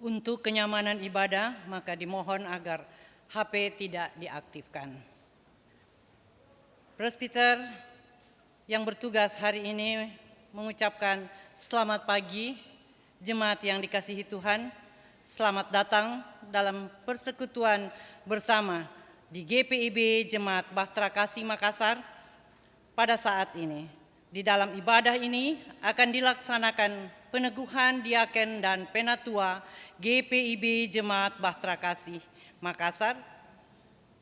Untuk kenyamanan ibadah, maka dimohon agar HP tidak diaktifkan. Presbiter yang bertugas hari ini mengucapkan selamat pagi, jemaat yang dikasihi Tuhan. Selamat datang dalam persekutuan bersama di GPIB Jemaat Bahtera Kasih Makassar pada saat ini. Di dalam ibadah ini akan dilaksanakan peneguhan diaken dan penatua GPIB Jemaat Bahtera Kasih Makassar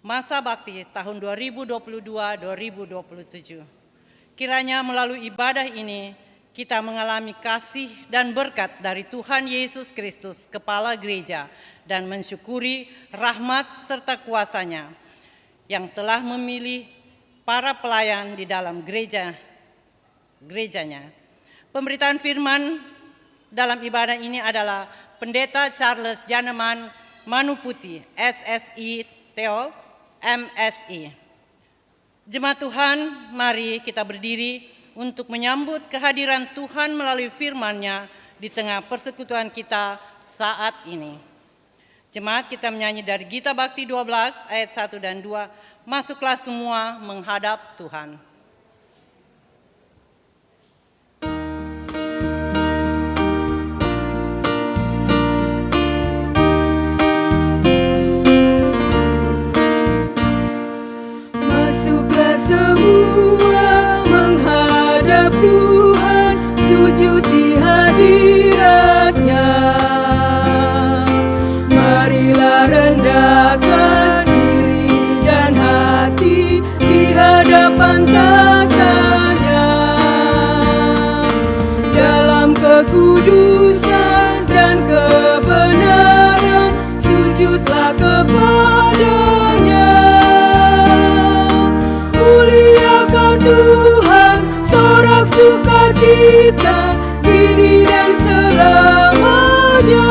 masa bakti tahun 2022-2027. Kiranya melalui ibadah ini kita mengalami kasih dan berkat dari Tuhan Yesus Kristus, Kepala Gereja, dan mensyukuri rahmat serta kuasa-Nya yang telah memilih para pelayan di dalam gerejanya. Pemberitaan firman dalam ibadah ini adalah Pendeta Charles Janeman Manuputi, SSI Theol, MSI. Jemaat Tuhan, mari kita berdiri untuk menyambut kehadiran Tuhan melalui firman-Nya di tengah persekutuan kita saat ini. Jemaat, kita menyanyi dari Gita Bakti 12 ayat 1 dan 2, masuklah semua menghadap Tuhan. Masuklah semua menghadap Tuhan, sujud di hadirat-Nya. Marilah rendahkan diri dan hati di hadapan tata-Nya. Dalam kekudusan dan kebenaran, sujudlah kepada-Nya. Muliakan Tuhan, sorak sukacita, kini dan selamanya.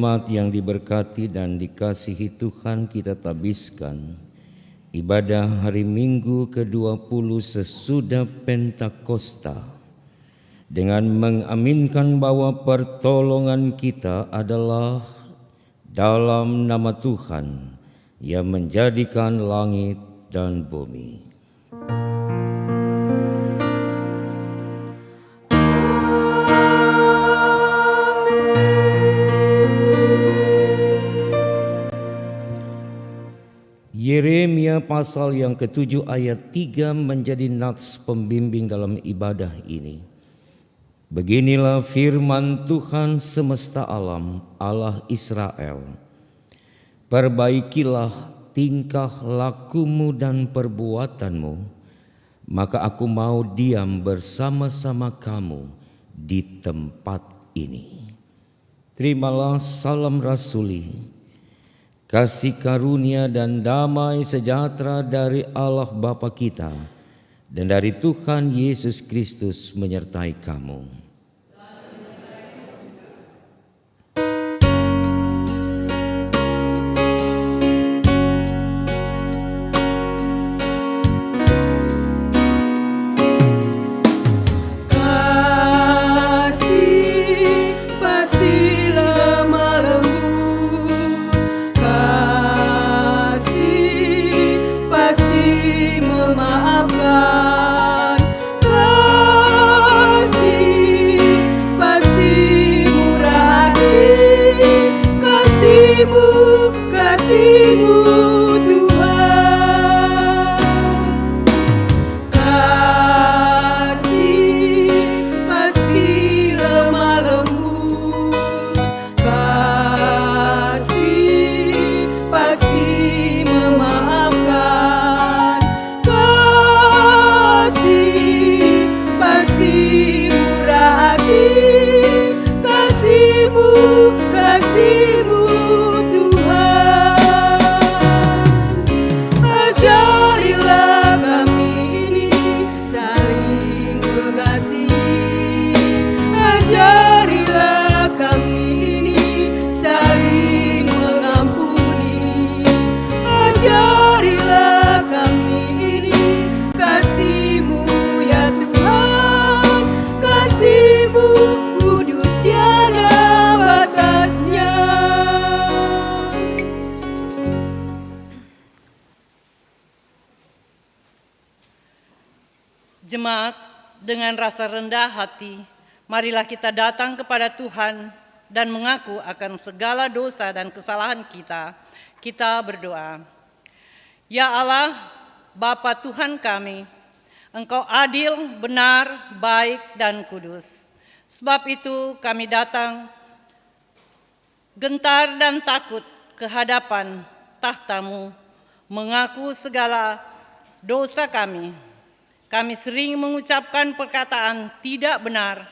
jemaat yang diberkati dan dikasihi Tuhan, kita tabiskan ibadah hari Minggu ke-20 sesudah Pentakosta dengan mengaminkan bahwa pertolongan kita adalah dalam nama Tuhan yang menjadikan langit dan bumi. Yeremia pasal yang ke-7 ayat 3 menjadi nats pembimbing dalam ibadah ini. Beginilah firman Tuhan semesta alam, Allah Israel. Perbaikilah tingkah lakumu dan perbuatanmu, maka aku mau diam bersama-sama kamu di tempat ini. Terimalah salam rasuli, kasih karunia dan damai sejahtera dari Allah Bapa kita dan dari Tuhan Yesus Kristus menyertai kamu. Jemaat, dengan rasa rendah hati, marilah kita datang kepada Tuhan dan mengaku akan segala dosa dan kesalahan kita. Kita berdoa. Ya Allah, Bapa Tuhan kami, Engkau adil, benar, baik, dan kudus. Sebab itu kami datang gentar dan takut ke hadapan tahta-Mu, mengaku segala dosa kami. Kami sering mengucapkan perkataan tidak benar.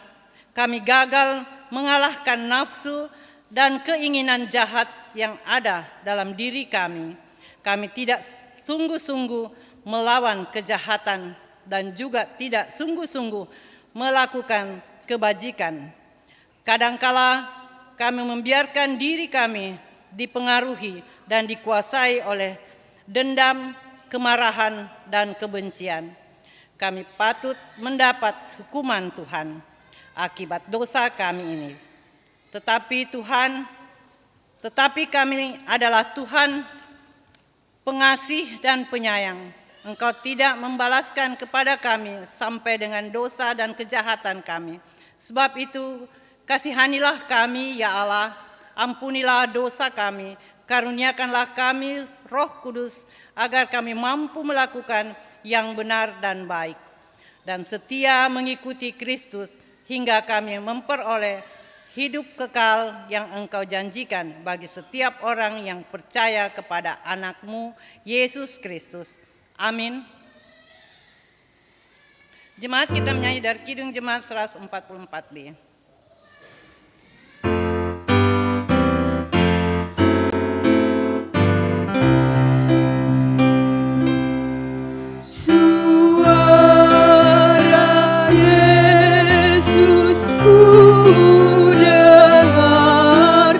Kami gagal mengalahkan nafsu dan keinginan jahat yang ada dalam diri kami. Kami tidak sungguh-sungguh melawan kejahatan dan juga tidak sungguh-sungguh melakukan kebajikan. Kadangkala kami membiarkan diri kami dipengaruhi dan dikuasai oleh dendam, kemarahan, dan kebencian. Kami patut mendapat hukuman Tuhan akibat dosa kami ini. Tetapi kami adalah Tuhan pengasih dan penyayang. Engkau tidak membalaskan kepada kami sampai dengan dosa dan kejahatan kami. Sebab itu, kasihanilah kami, ya Allah, ampunilah dosa kami, karuniakanlah kami Roh Kudus, agar kami mampu melakukan yang benar dan baik, dan setia mengikuti Kristus hingga kami memperoleh hidup kekal yang Engkau janjikan bagi setiap orang yang percaya kepada Anak-Mu, Yesus Kristus. Amin. Jemaat, kita menyanyi dari Kidung Jemaat 144B. Ku dengar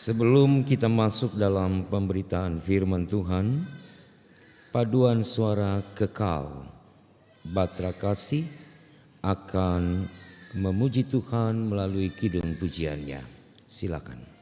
Sebelum kita masuk dalam pemberitaan firman Tuhan, paduan suara kekal Batra Kasih akan memuji Tuhan melalui kidung pujiannya. Silakan.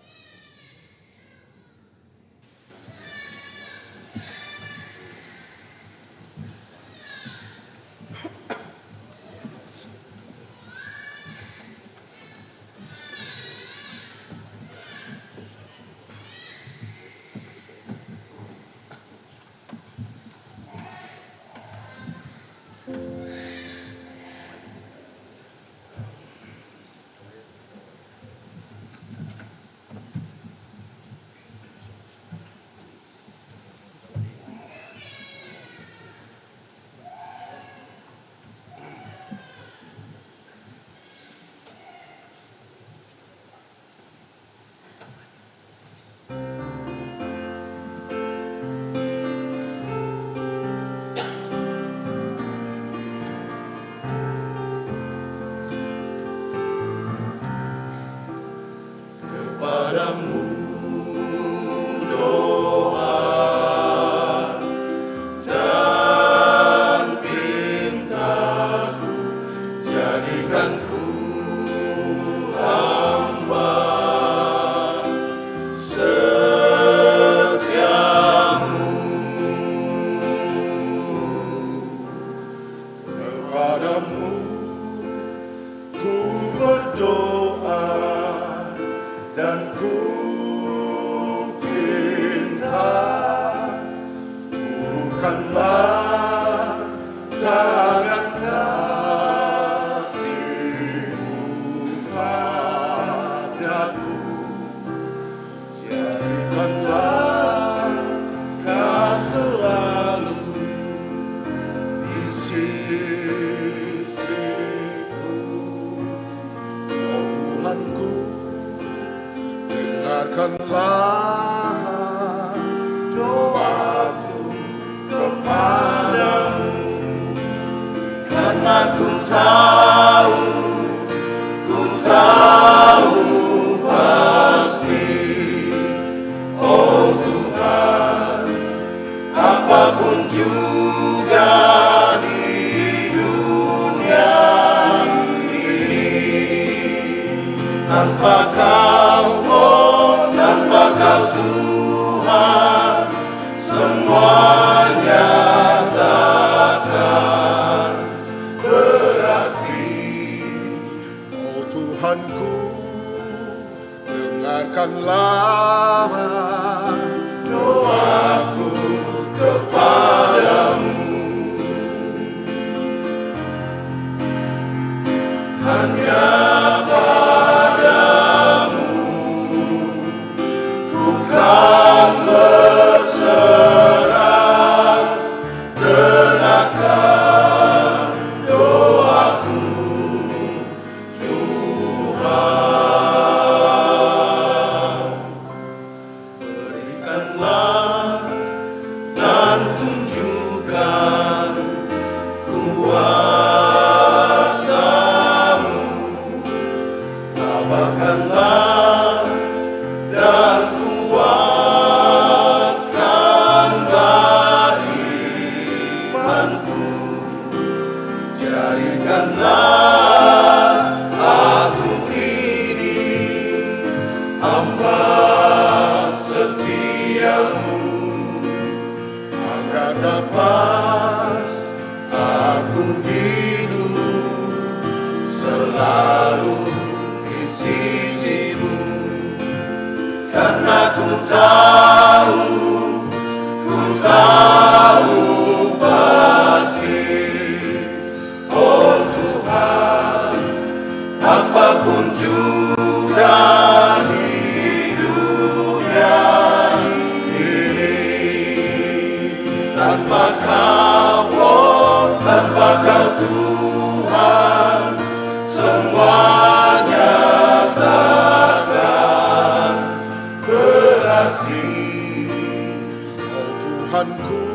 Tuhanku,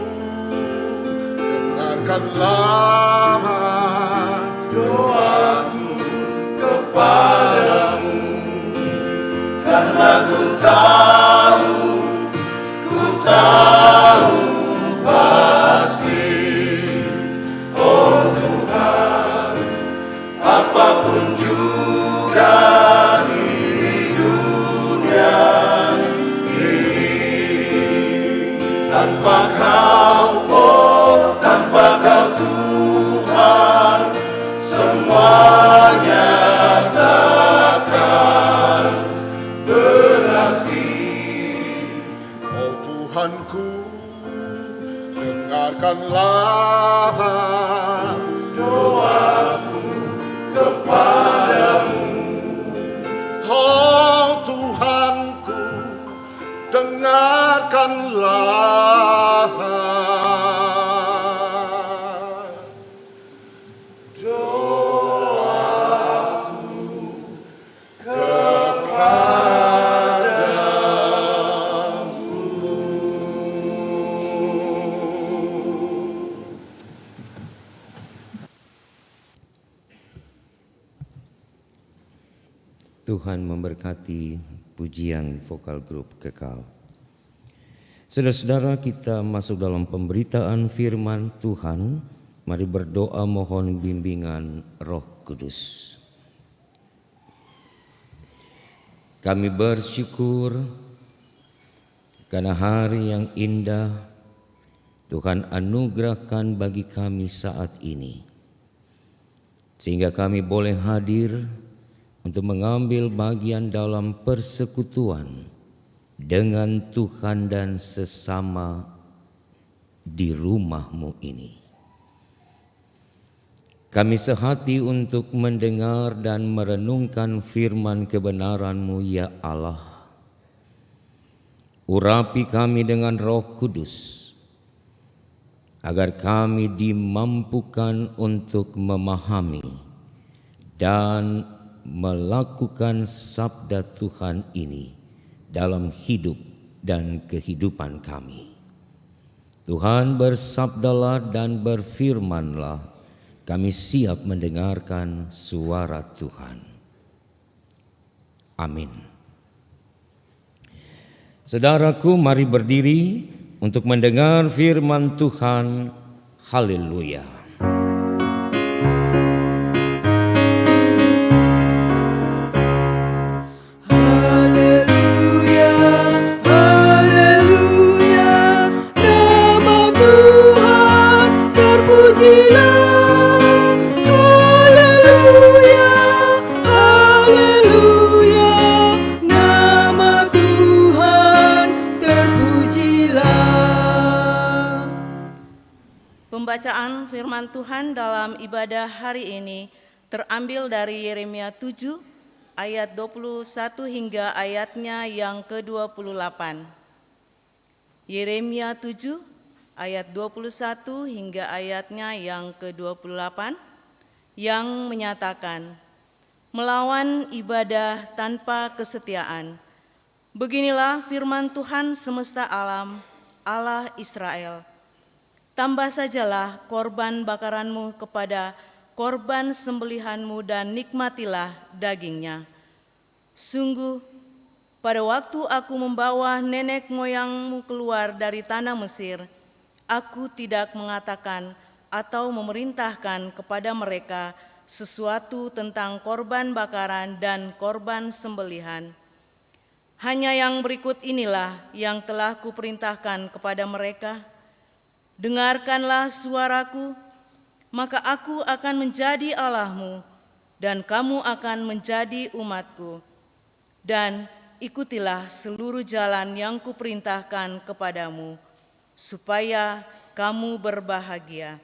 dengarkanlah doaku kepadamu, karena ku tahu Oh Tuhanku, dengarkanlah doaku kepadamu. Oh Tuhanku, dengarkanlah Tuhan memberkati pujian vokal grup Kekal. Saudara-saudara, kita masuk dalam pemberitaan firman Tuhan. Mari berdoa mohon bimbingan Roh Kudus. Kami bersyukur karena hari yang indah Tuhan anugerahkan bagi kami saat ini, sehingga kami boleh hadir untuk mengambil bagian dalam persekutuan dengan Tuhan dan sesama di rumah-Mu ini. Kami sehati untuk mendengar dan merenungkan firman kebenaran-Mu, ya Allah. Urapi kami dengan Roh Kudus, agar kami dimampukan untuk memahami dan melakukan sabda Tuhan ini dalam hidup dan kehidupan kami. Tuhan, bersabdalah dan berfirmanlah, kami siap mendengarkan suara Tuhan. Amin. Saudaraku, mari berdiri untuk mendengar firman Tuhan. Haleluya. Pembacaan firman Tuhan dalam ibadah hari ini terambil dari Yeremia 7 ayat 21 hingga ayatnya yang ke-28. Yeremia 7 ayat 21 hingga ayatnya yang ke-28 yang menyatakan, melawan ibadah tanpa kesetiaan. Beginilah firman Tuhan semesta alam, Allah Israel. Tambah sajalah korban bakaranmu kepada korban sembelihanmu dan nikmatilah dagingnya. Sungguh, pada waktu aku membawa nenek moyangmu keluar dari tanah Mesir, aku tidak mengatakan atau memerintahkan kepada mereka sesuatu tentang korban bakaran dan korban sembelihan. Hanya yang berikut inilah yang telah kuperintahkan kepada mereka. Dengarkanlah suaraku, maka aku akan menjadi Allahmu, dan kamu akan menjadi umatku. Dan ikutilah seluruh jalan yang kuperintahkan kepadamu, supaya kamu berbahagia.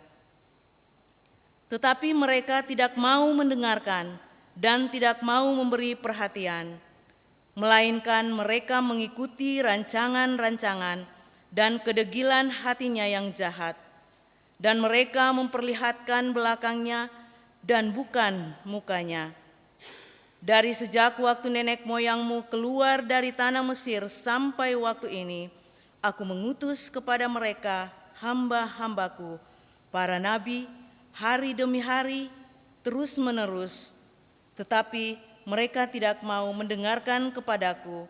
Tetapi mereka tidak mau mendengarkan dan tidak mau memberi perhatian, melainkan mereka mengikuti rancangan-rancangan dan kedegilan hatinya yang jahat, dan mereka memperlihatkan belakangnya dan bukan mukanya. Dari sejak waktu nenek moyangmu keluar dari tanah Mesir sampai waktu ini, aku mengutus kepada mereka hamba-hambaku, para nabi, hari demi hari, terus menerus. Tetapi mereka tidak mau mendengarkan kepadaku,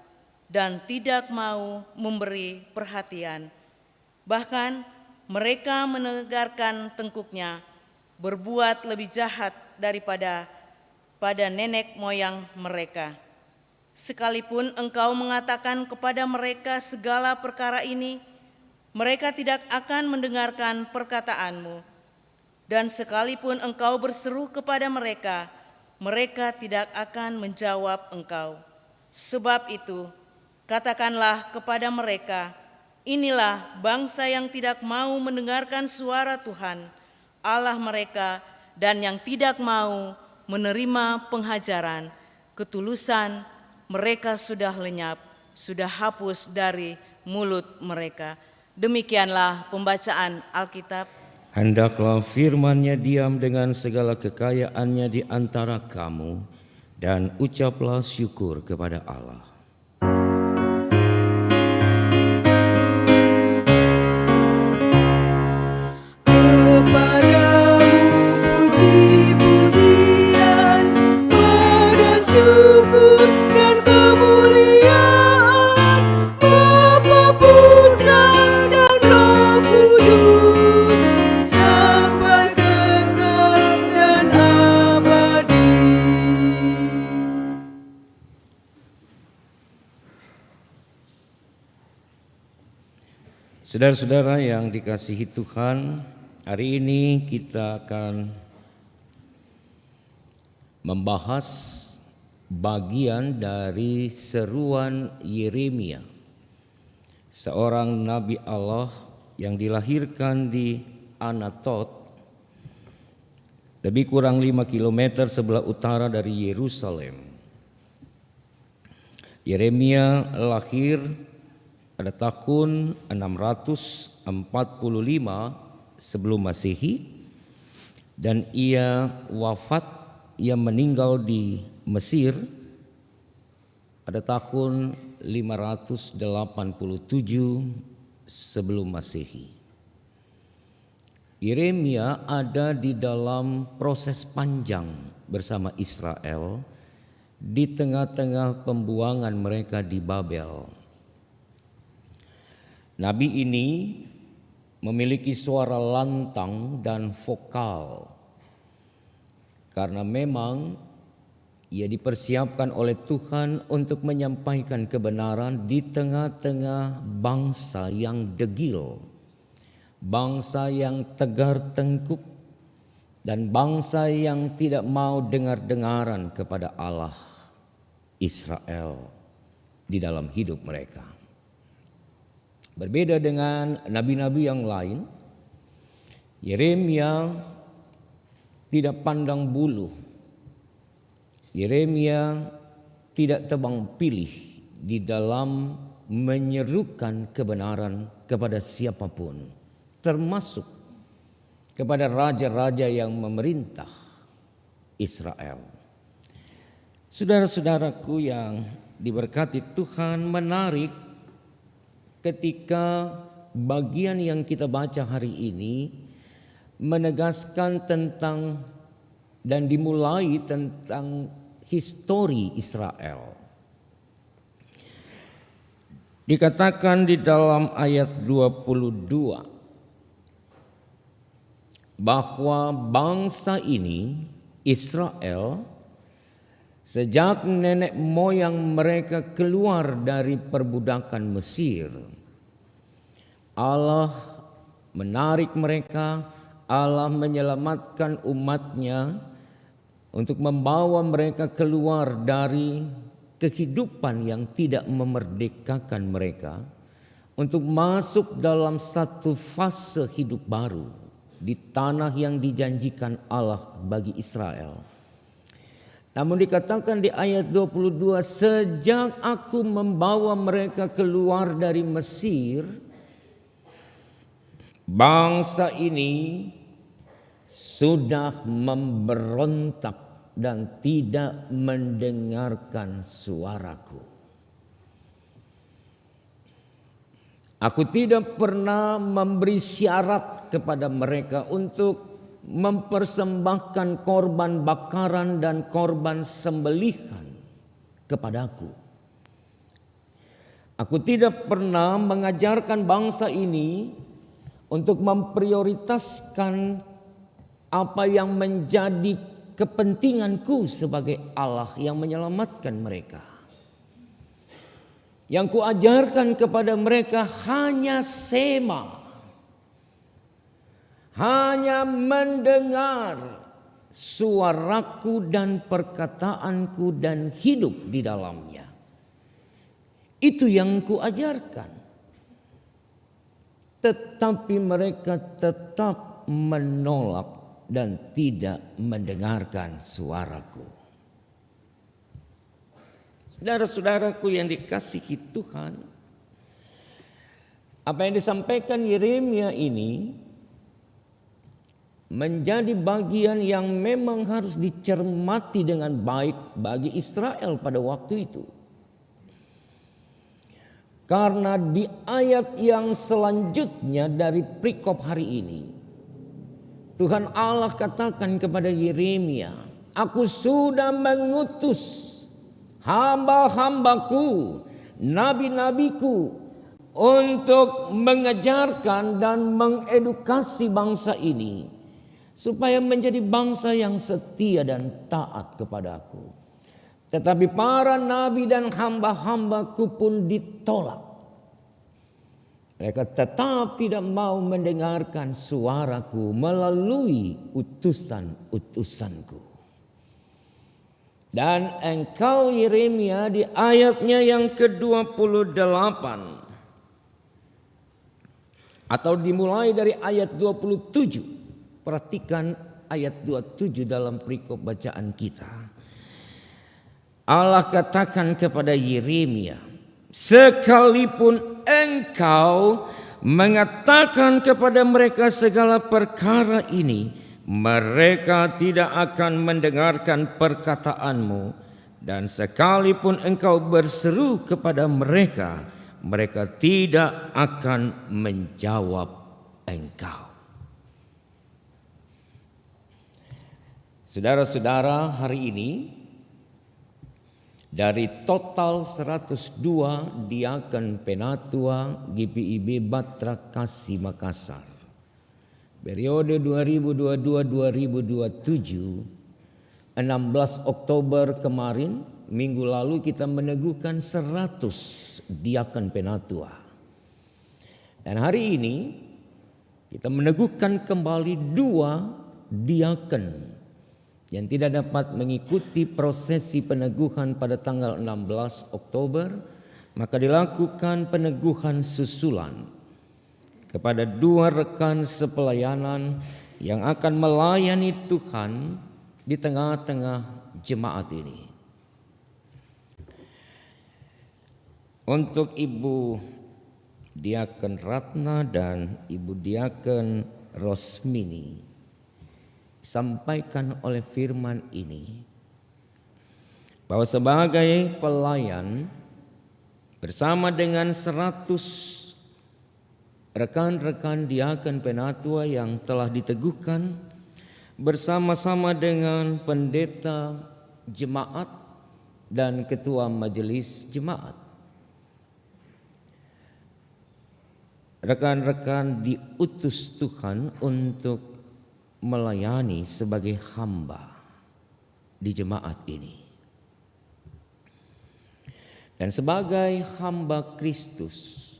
dan tidak mau memberi perhatian. Bahkan mereka menegarkan tengkuknya, berbuat lebih jahat daripada pada nenek moyang mereka. Sekalipun engkau mengatakan kepada mereka segala perkara ini, Mereka tidak akan mendengarkan perkataanmu, dan sekalipun engkau berseru kepada mereka, mereka tidak akan menjawab engkau. Sebab itu, katakanlah kepada mereka, inilah bangsa yang tidak mau mendengarkan suara Tuhan, Allah mereka, dan yang tidak mau menerima pengajaran. Ketulusan mereka sudah lenyap, sudah hapus dari mulut mereka. Demikianlah pembacaan Alkitab. Hendaklah firman-Nya diam dengan segala kekayaannya di antara kamu, dan ucaplah syukur kepada Allah. Kepadamu puji-pujian, pada syukur dan kemuliaan, Bapa, Putra, dan Roh Kudus, sampai kekal dan abadi. Saudara-saudara yang dikasihi Tuhan, hari ini kita akan membahas bagian dari seruan Yeremia, seorang nabi Allah yang dilahirkan di Anatot, lebih kurang 5 km sebelah utara dari Yerusalem. Yeremia lahir pada tahun 645 sebelum Masehi, dan ia meninggal di Mesir pada tahun 587 sebelum Masehi. Yeremia ada di dalam proses panjang bersama Israel di tengah-tengah pembuangan mereka di Babel. Nabi ini memiliki suara lantang dan vokal karena memang ia dipersiapkan oleh Tuhan untuk menyampaikan kebenaran di tengah-tengah bangsa yang degil, bangsa yang tegar tengkuk, dan bangsa yang tidak mau dengar-dengaran kepada Allah Israel di dalam hidup mereka. Berbeda dengan nabi-nabi yang lain, Yeremia tidak pandang bulu. Yeremia tidak tebang pilih di dalam menyerukan kebenaran kepada siapapun, termasuk kepada raja-raja yang memerintah Israel. Saudara-saudaraku yang diberkati Tuhan, menarik ketika bagian yang kita baca hari ini menegaskan tentang dan dimulai tentang histori Israel. Dikatakan di dalam ayat 22 bahwa bangsa ini, Israel, sejak nenek moyang mereka keluar dari perbudakan Mesir, Allah menarik mereka, Allah menyelamatkan umatnya untuk membawa mereka keluar dari kehidupan yang tidak memerdekakan mereka, untuk masuk dalam satu fase hidup baru di tanah yang dijanjikan Allah bagi Israel. Namun dikatakan di ayat 22, sejak aku membawa mereka keluar dari Mesir, bangsa ini sudah memberontak dan tidak mendengarkan suaraku. Aku tidak pernah memberi syarat kepada mereka untuk mempersembahkan korban bakaran dan korban sembelihan kepadaku. Aku tidak pernah mengajarkan bangsa ini untuk memprioritaskan apa yang menjadi kepentinganku sebagai Allah yang menyelamatkan mereka. Yang kuajarkan kepada mereka hanya sema, hanya mendengar suaraku dan perkataanku dan hidup di dalamnya. Itu yang kuajarkan. Tetapi mereka tetap menolak dan tidak mendengarkan suaraku. Saudara-saudaraku yang dikasihi Tuhan, apa yang disampaikan Yeremia ini menjadi bagian yang memang harus dicermati dengan baik bagi Israel pada waktu itu. Karena di ayat yang selanjutnya dari perikop hari ini, Tuhan Allah katakan kepada Yeremia, "Aku sudah mengutus hamba-hambaku, nabi-nabiku untuk mengajarkan dan mengedukasi bangsa ini supaya menjadi bangsa yang setia dan taat kepadaku. Tetapi para nabi dan hamba-hambaku pun ditolak. Mereka tetap tidak mau mendengarkan suaraku melalui utusan-utusanku." Dan engkau Yeremia di ayatnya yang ke-28 atau dimulai dari ayat 27. Perhatikan ayat 27 dalam perikop bacaan kita. Allah katakan kepada Yeremia, "Sekalipun engkau mengatakan kepada mereka segala perkara ini, mereka tidak akan mendengarkan perkataanmu, dan sekalipun engkau berseru kepada mereka, mereka tidak akan menjawab engkau." Saudara-saudara, hari ini dari total 102 diaken penatua GPIB Batra Kasih Makassar, periode 2022-2027, 16 Oktober kemarin, minggu lalu kita meneguhkan 100 diaken penatua. Dan hari ini kita meneguhkan kembali 2 diaken yang tidak dapat mengikuti prosesi peneguhan pada tanggal 16 Oktober, maka dilakukan peneguhan susulan kepada 2 rekan sepelayanan yang akan melayani Tuhan di tengah-tengah jemaat ini. Untuk Ibu Diaken Ratna dan Ibu Diaken Rosmini, sampaikan oleh firman ini bahwa sebagai pelayan bersama dengan 100 rekan-rekan diaken penatua yang telah diteguhkan, bersama-sama dengan pendeta jemaat dan ketua majelis jemaat, rekan-rekan diutus Tuhan untuk melayani sebagai hamba di jemaat ini. Dan sebagai hamba Kristus,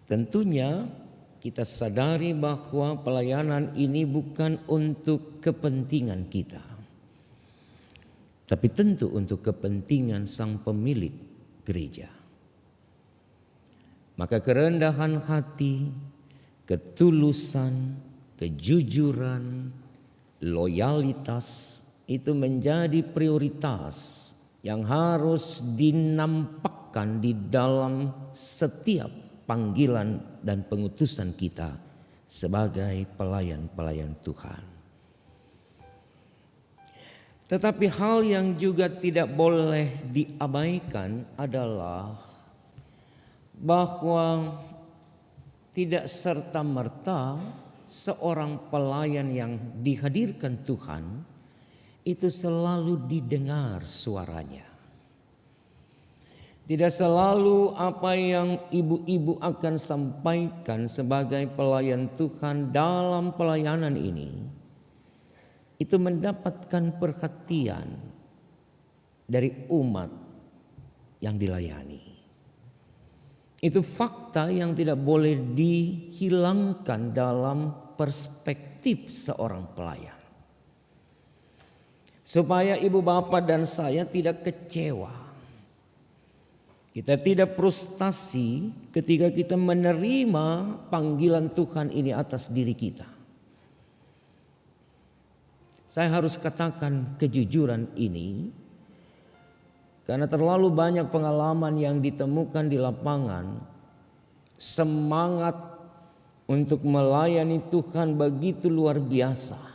tentunya kita sadari bahwa pelayanan ini bukan untuk kepentingan kita, tapi tentu untuk kepentingan sang pemilik gereja. Maka kerendahan hati, ketulusan, kejujuran, loyalitas itu menjadi prioritas yang harus dinampakkan di dalam setiap panggilan dan pengutusan kita sebagai pelayan-pelayan Tuhan. Tetapi hal yang juga tidak boleh diabaikan adalah bahwa tidak serta-merta seorang pelayan yang dihadirkan Tuhan itu selalu didengar suaranya. Tidak selalu apa yang ibu-ibu akan sampaikan sebagai pelayan Tuhan dalam pelayanan ini itu mendapatkan perhatian dari umat yang dilayani. Itu fakta yang tidak boleh dihilangkan dalam perspektif seorang pelayan. Supaya ibu bapak dan saya tidak kecewa. Kita tidak frustasi ketika kita menerima panggilan Tuhan ini atas diri kita. Saya harus katakan kejujuran ini karena terlalu banyak pengalaman yang ditemukan di lapangan. Semangat untuk melayani Tuhan begitu luar biasa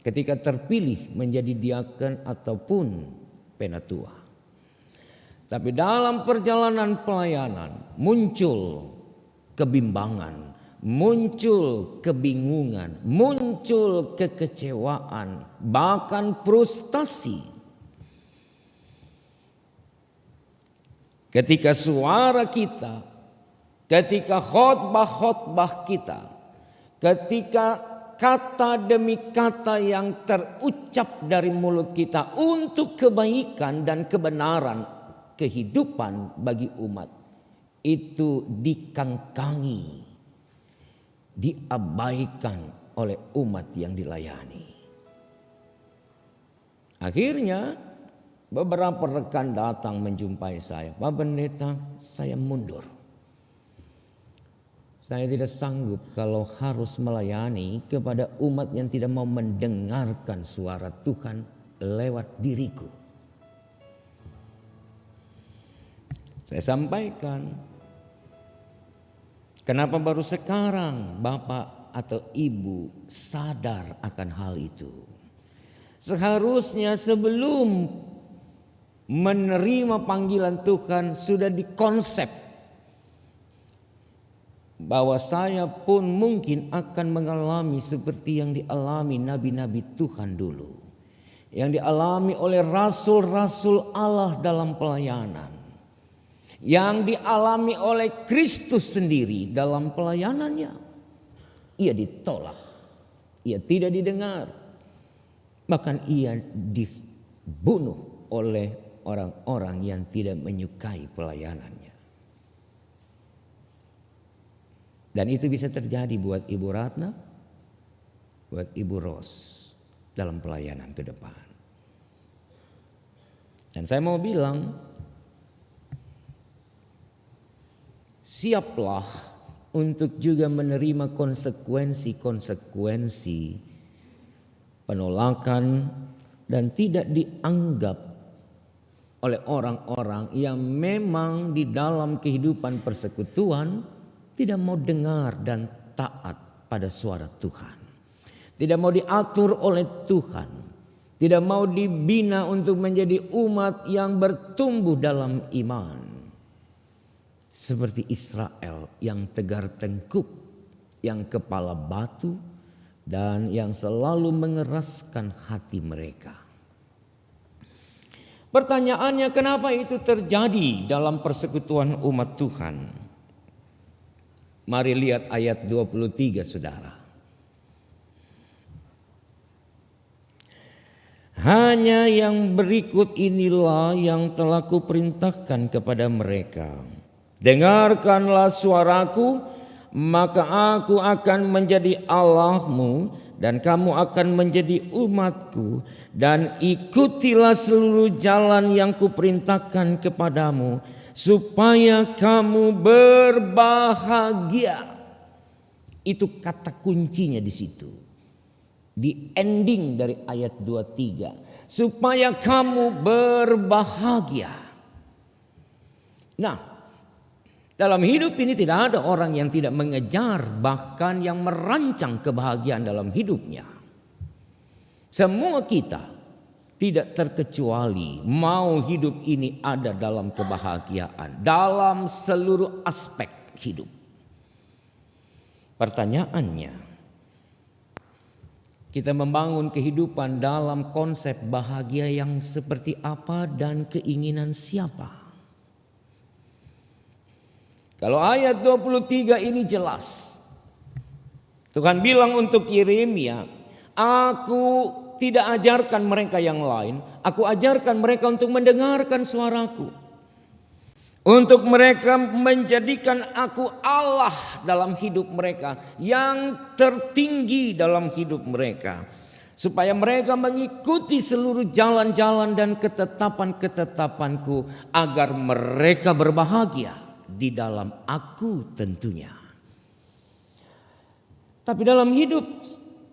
ketika terpilih menjadi diaken ataupun penatua. Tapi dalam perjalanan pelayanan muncul kebimbangan, muncul kebingungan, muncul kekecewaan, bahkan frustasi. Ketika suara kita, ketika khotbah-khotbah kita, ketika kata demi kata yang terucap dari mulut kita untuk kebaikan dan kebenaran kehidupan bagi umat itu dikangkangi, diabaikan oleh umat yang dilayani. Akhirnya beberapa rekan datang menjumpai saya, Pak Pendeta, saya mundur. Saya tidak sanggup kalau harus melayani kepada umat yang tidak mau mendengarkan suara Tuhan lewat diriku. Saya sampaikan, kenapa baru sekarang Bapak atau Ibu sadar akan hal itu? Seharusnya sebelum menerima panggilan Tuhan sudah dikonsep bahwa saya pun mungkin akan mengalami seperti yang dialami nabi-nabi Tuhan dulu, yang dialami oleh rasul-rasul Allah dalam pelayanan, yang dialami oleh Kristus sendiri dalam pelayanannya. Ia ditolak, ia tidak didengar, bahkan ia dibunuh oleh orang-orang yang tidak menyukai pelayanannya. Dan itu bisa terjadi buat Ibu Ratna, buat Ibu Ros dalam pelayanan ke depan. Dan saya mau bilang, siaplah untuk juga menerima konsekuensi-konsekuensi penolakan dan tidak dianggap oleh orang-orang yang memang di dalam kehidupan persekutuan tidak mau dengar dan taat pada suara Tuhan. Tidak mau diatur oleh Tuhan. Tidak mau dibina untuk menjadi umat yang bertumbuh dalam iman. Seperti Israel yang tegar tengkuk, yang kepala batu, dan yang selalu mengeraskan hati mereka. Pertanyaannya, kenapa itu terjadi dalam persekutuan umat Tuhan? Mari lihat ayat 23, saudara. Hanya yang berikut inilah yang telah kuperintahkan kepada mereka. Dengarkanlah suaraku, maka aku akan menjadi Allahmu dan kamu akan menjadi umatku, dan ikutilah seluruh jalan yang kuperintahkan kepadamu supaya kamu berbahagia. Itu kata kuncinya di situ. Di ending dari ayat 23, supaya kamu berbahagia. Nah, dalam hidup ini tidak ada orang yang tidak mengejar, bahkan yang merancang kebahagiaan dalam hidupnya. Semua kita tidak terkecuali mau hidup ini ada dalam kebahagiaan dalam seluruh aspek hidup. Pertanyaannya, kita membangun kehidupan dalam konsep bahagia yang seperti apa dan keinginan siapa? Kalau ayat 23 ini jelas. Tuhan bilang untuk Yeremia, aku tidak ajarkan mereka yang lain, aku ajarkan mereka untuk mendengarkan suaraku. Untuk mereka menjadikan aku Allah dalam hidup mereka, yang tertinggi dalam hidup mereka, supaya mereka mengikuti seluruh jalan-jalan dan ketetapan-ketetapanku, agar mereka berbahagia di dalam aku tentunya. Tapi dalam hidup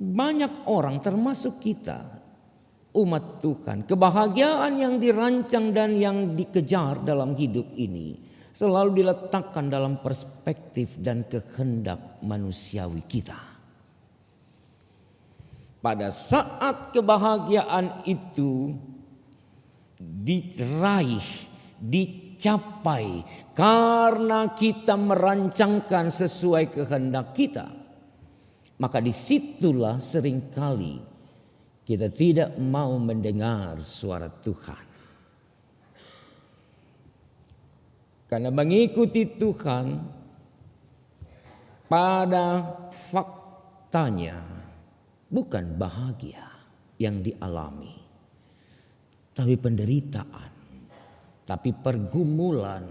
banyak orang, termasuk kita, umat Tuhan, kebahagiaan yang dirancang dan yang dikejar dalam hidup ini selalu diletakkan dalam perspektif dan kehendak manusiawi kita. Pada saat kebahagiaan itu diraih, dicapai karena kita merancangkan sesuai kehendak kita, maka disitulah seringkali kita tidak mau mendengar suara Tuhan. Karena mengikuti Tuhan pada faktanya bukan bahagia yang dialami, tapi penderitaan, tapi pergumulan,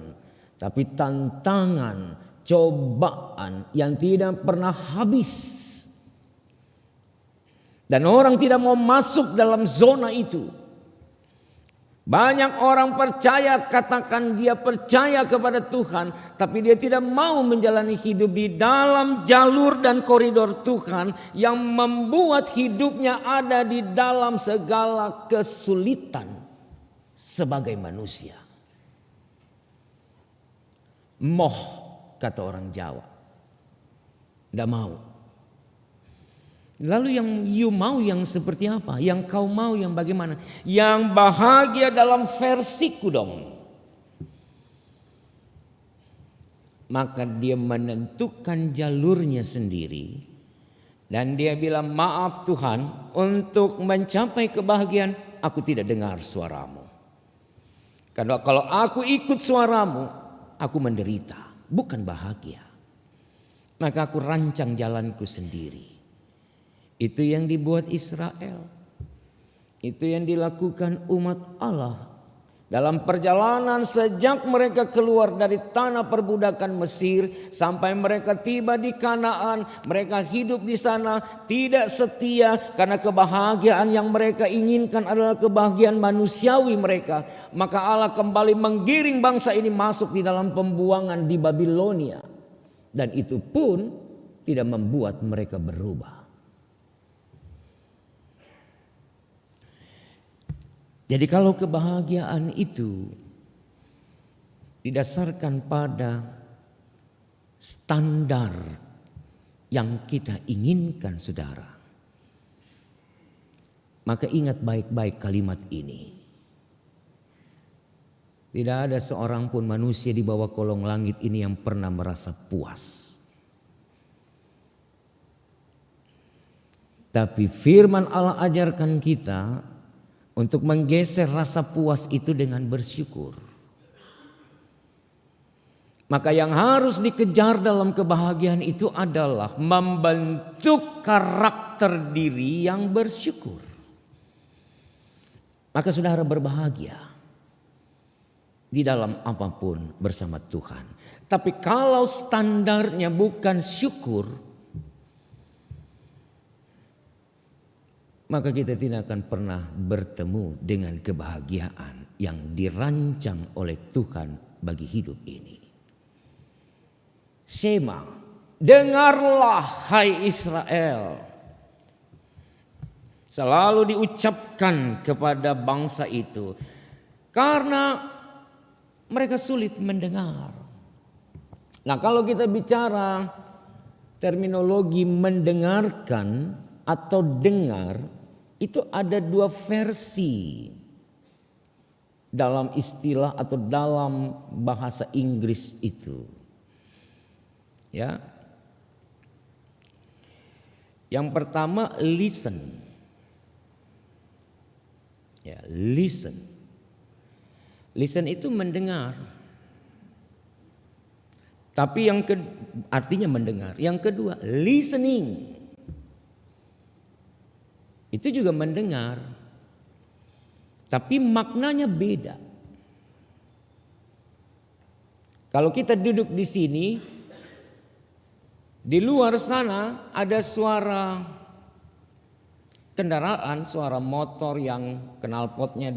tapi tantangan, cobaan yang tidak pernah habis. Dan orang tidak mau masuk dalam zona itu. Banyak orang percaya, katakan dia percaya kepada Tuhan, tapi dia tidak mau menjalani hidup di dalam jalur dan koridor Tuhan yang membuat hidupnya ada di dalam segala kesulitan sebagai manusia. Moh, kata orang Jawa. Tidak mau. Lalu yang you mau yang seperti apa? Yang kau mau yang bagaimana? Yang bahagia dalam versiku dong. Maka dia menentukan jalurnya sendiri. Dan dia bilang, maaf Tuhan, untuk mencapai kebahagiaan aku tidak dengar suaramu. Karena kalau aku ikut suaramu, aku menderita, bukan bahagia. Maka aku rancang jalanku sendiri. Itu yang dibuat Israel. Itu yang dilakukan umat Allah. Dalam perjalanan sejak mereka keluar dari tanah perbudakan Mesir sampai mereka tiba di Kanaan, mereka hidup di sana tidak setia karena kebahagiaan yang mereka inginkan adalah kebahagiaan manusiawi mereka. Maka Allah kembali menggiring bangsa ini masuk di dalam pembuangan di Babilonia. Dan itu pun tidak membuat mereka berubah. Jadi kalau kebahagiaan itu didasarkan pada standar yang kita inginkan, saudara, maka ingat baik-baik kalimat ini. Tidak ada seorang pun manusia di bawah kolong langit ini yang pernah merasa puas. Tapi firman Allah ajarkan kita untuk menggeser rasa puas itu dengan bersyukur. Maka yang harus dikejar dalam kebahagiaan itu adalah membentuk karakter diri yang bersyukur. Maka saudara berbahagia di dalam apapun bersama Tuhan. Tapi kalau standarnya bukan syukur, maka kita tidak akan pernah bertemu dengan kebahagiaan yang dirancang oleh Tuhan bagi hidup ini. Shema, dengarlah hai Israel. Selalu diucapkan kepada bangsa itu karena mereka sulit mendengar. Nah, kalau kita bicara terminologi mendengarkan atau dengar, itu ada dua versi dalam istilah atau dalam bahasa Inggris itu. Ya. Yang pertama listen. Ya, listen. Listen itu mendengar. Tapi artinya mendengar. Yang kedua listening. Itu juga mendengar, tapi maknanya beda. Kalau kita duduk di sini, di luar sana ada suara kendaraan, suara motor yang knalpotnya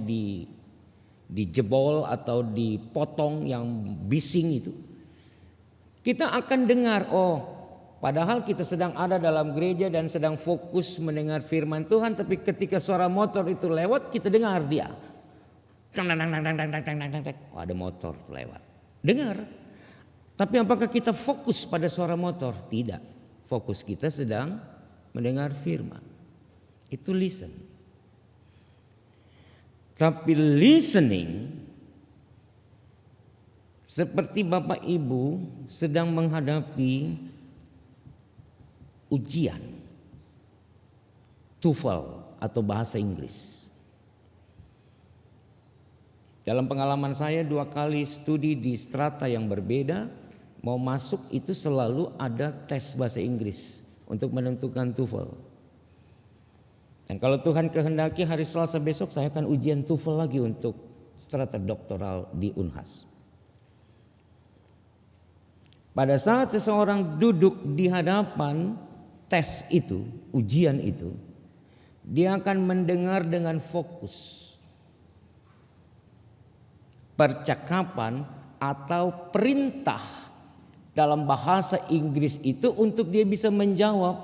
dijebol atau dipotong yang bising itu. Kita akan dengar, padahal kita sedang ada dalam gereja dan sedang fokus mendengar firman Tuhan, tapi ketika suara motor itu lewat, kita dengar dia. Ada motor lewat. Dengar. Tapi apakah kita fokus pada suara motor? Tidak. Fokus kita sedang mendengar firman. Itu listen. Tapi listening seperti Bapak Ibu sedang menghadapi ujian TOEFL atau bahasa Inggris. Dalam pengalaman saya 2 kali studi di strata yang berbeda, mau masuk itu selalu ada tes bahasa Inggris untuk menentukan TOEFL. Dan kalau Tuhan kehendaki hari Selasa besok saya akan ujian TOEFL lagi untuk strata doktoral di Unhas. Pada saat seseorang duduk di hadapan tes itu, ujian itu, dia akan mendengar dengan fokus percakapan atau perintah dalam bahasa Inggris itu untuk dia bisa menjawab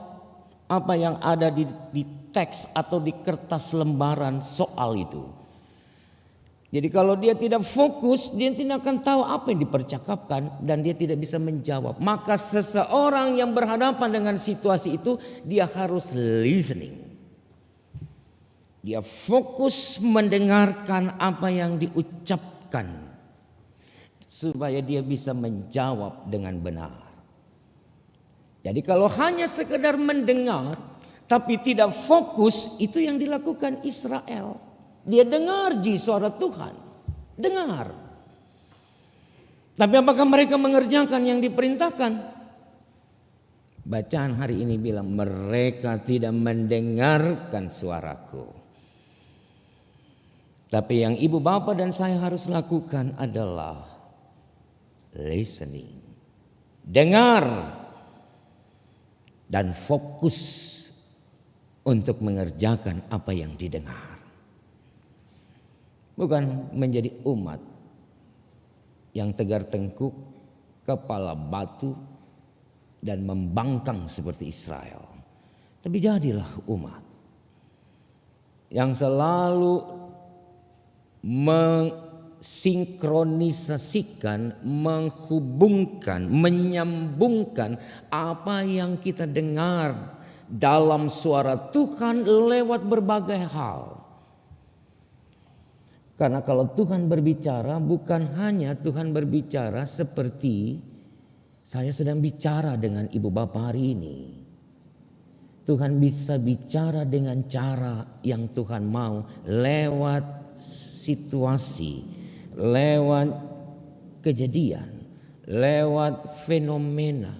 apa yang ada di teks atau di kertas lembaran soal itu. Jadi kalau dia tidak fokus, dia tidak akan tahu apa yang dipercakapkan dan dia tidak bisa menjawab. Maka seseorang yang berhadapan dengan situasi itu, dia harus listening. Dia fokus mendengarkan apa yang diucapkan supaya dia bisa menjawab dengan benar. Jadi kalau hanya sekedar mendengar tapi tidak fokus, itu yang dilakukan Israel. Dia dengar suara Tuhan, dengar. Tapi apakah mereka mengerjakan yang diperintahkan? Bacaan hari ini bilang mereka tidak mendengarkan suaraku. Tapi yang ibu bapak dan saya harus lakukan adalah listening. Dengar dan fokus untuk mengerjakan apa yang didengar. Bukan menjadi umat yang tegar tengkuk, kepala batu dan membangkang seperti Israel. Tapi jadilah umat yang selalu mensinkronisasikan, menghubungkan, menyambungkan apa yang kita dengar dalam suara Tuhan lewat berbagai hal. Karena kalau Tuhan berbicara, bukan hanya Tuhan berbicara seperti saya sedang bicara dengan ibu bapak hari ini. Tuhan bisa bicara dengan cara yang Tuhan mau, lewat situasi, lewat kejadian, lewat fenomena.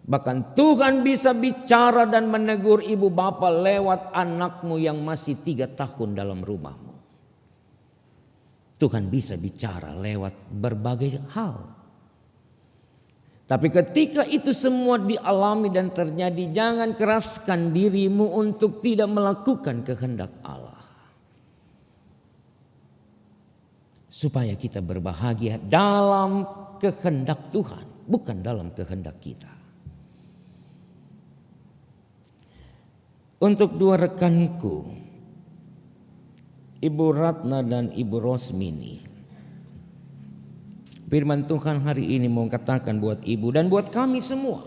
Bahkan Tuhan bisa bicara dan menegur ibu bapak lewat anakmu yang masih 3 tahun dalam rumahmu. Tuhan bisa bicara lewat berbagai hal. Tapi ketika itu semua dialami dan terjadi, jangan keraskan dirimu untuk tidak melakukan kehendak Allah. Supaya kita berbahagia dalam kehendak Tuhan, bukan dalam kehendak kita. Untuk 2 rekanku, Ibu Ratna dan Ibu Rosmini, firman Tuhan hari ini mau katakan buat ibu dan buat kami semua.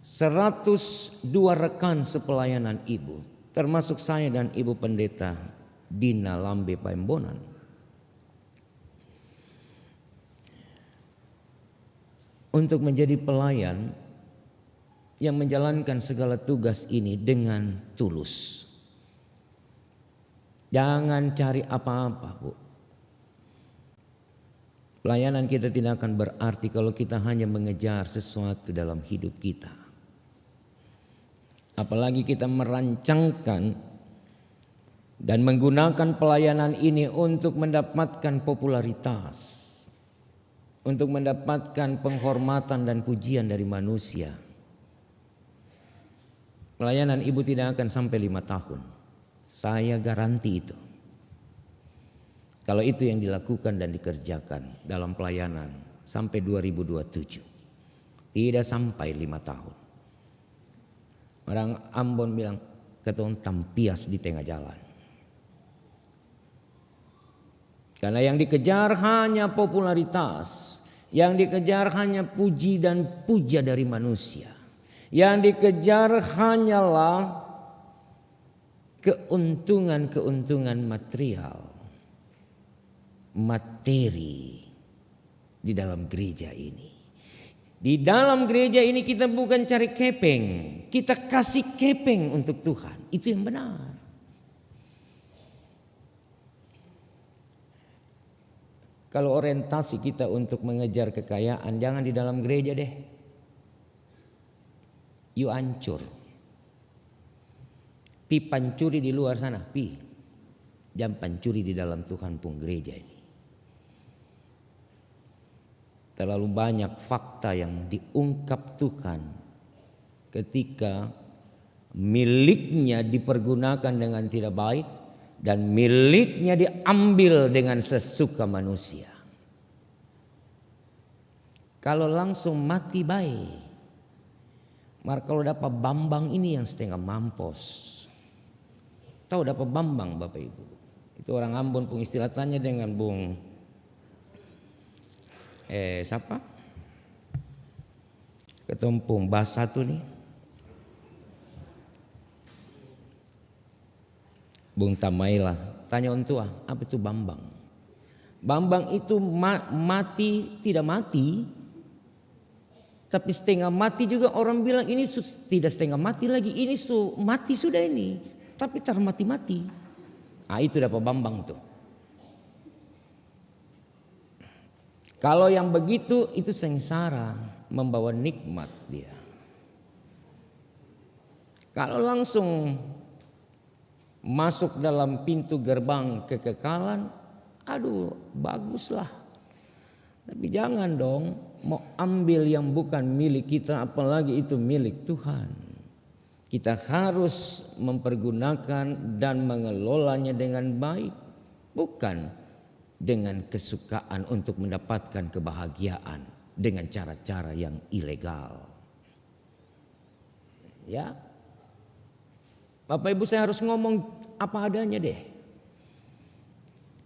102 rekan sepelayanan ibu, termasuk saya dan Ibu Pendeta Dina Lambe Paembonan. Untuk menjadi pelayan yang menjalankan segala tugas ini dengan tulus. Jangan cari apa-apa, Bu. Pelayanan kita tidak akan berarti kalau kita hanya mengejar sesuatu dalam hidup kita. Apalagi kita merancangkan dan menggunakan pelayanan ini untuk mendapatkan popularitas, untuk mendapatkan penghormatan dan pujian dari manusia. Pelayanan ibu tidak akan sampai 5 tahun. Saya garanti itu. Kalau itu yang dilakukan dan dikerjakan dalam pelayanan sampai 2027. Tidak sampai 5 tahun. Orang Ambon bilang, ketong tampias di tengah jalan. Karena yang dikejar hanya popularitas, yang dikejar hanya puji dan puja dari manusia. Yang dikejar hanyalah keuntungan-keuntungan material, materi di dalam gereja ini. Di dalam gereja ini kita bukan cari kepeng, kita kasih kepeng untuk Tuhan. Itu yang benar. Kalau orientasi kita untuk mengejar kekayaan, jangan di dalam gereja deh. You hancur. Pi pancuri di luar sana, pi. Jangan pancuri di dalam Tuhan pun gereja ini. Terlalu banyak fakta yang diungkap Tuhan ketika miliknya dipergunakan dengan tidak baik dan miliknya diambil dengan sesuka manusia. Kalau langsung mati baik. Mar kalau dapat Bambang ini yang setengah mampus. Tahu dapat Bambang Bapak Ibu? Itu orang Ambon pun istilah tanya dengan Bung siapa? Ketumpung bahasa tuh nih. Bung Tamaila tanya ontua, apa itu Bambang? Bambang itu mati tidak mati, tapi setengah mati juga orang bilang ini tidak setengah mati lagi, ini mati sudah ini, tapi tak mati-mati. Ah itu dapat Bambang tuh. Kalau yang begitu itu sengsara, membawa nikmat dia. Kalau langsung masuk dalam pintu gerbang kekekalan, aduh baguslah. Tapi jangan dong mau ambil yang bukan milik kita, apalagi itu milik Tuhan. Kita harus mempergunakan dan mengelolanya dengan baik, bukan dengan kesukaan untuk mendapatkan kebahagiaan dengan cara-cara yang ilegal. Ya. Bapak Ibu saya harus ngomong apa adanya deh.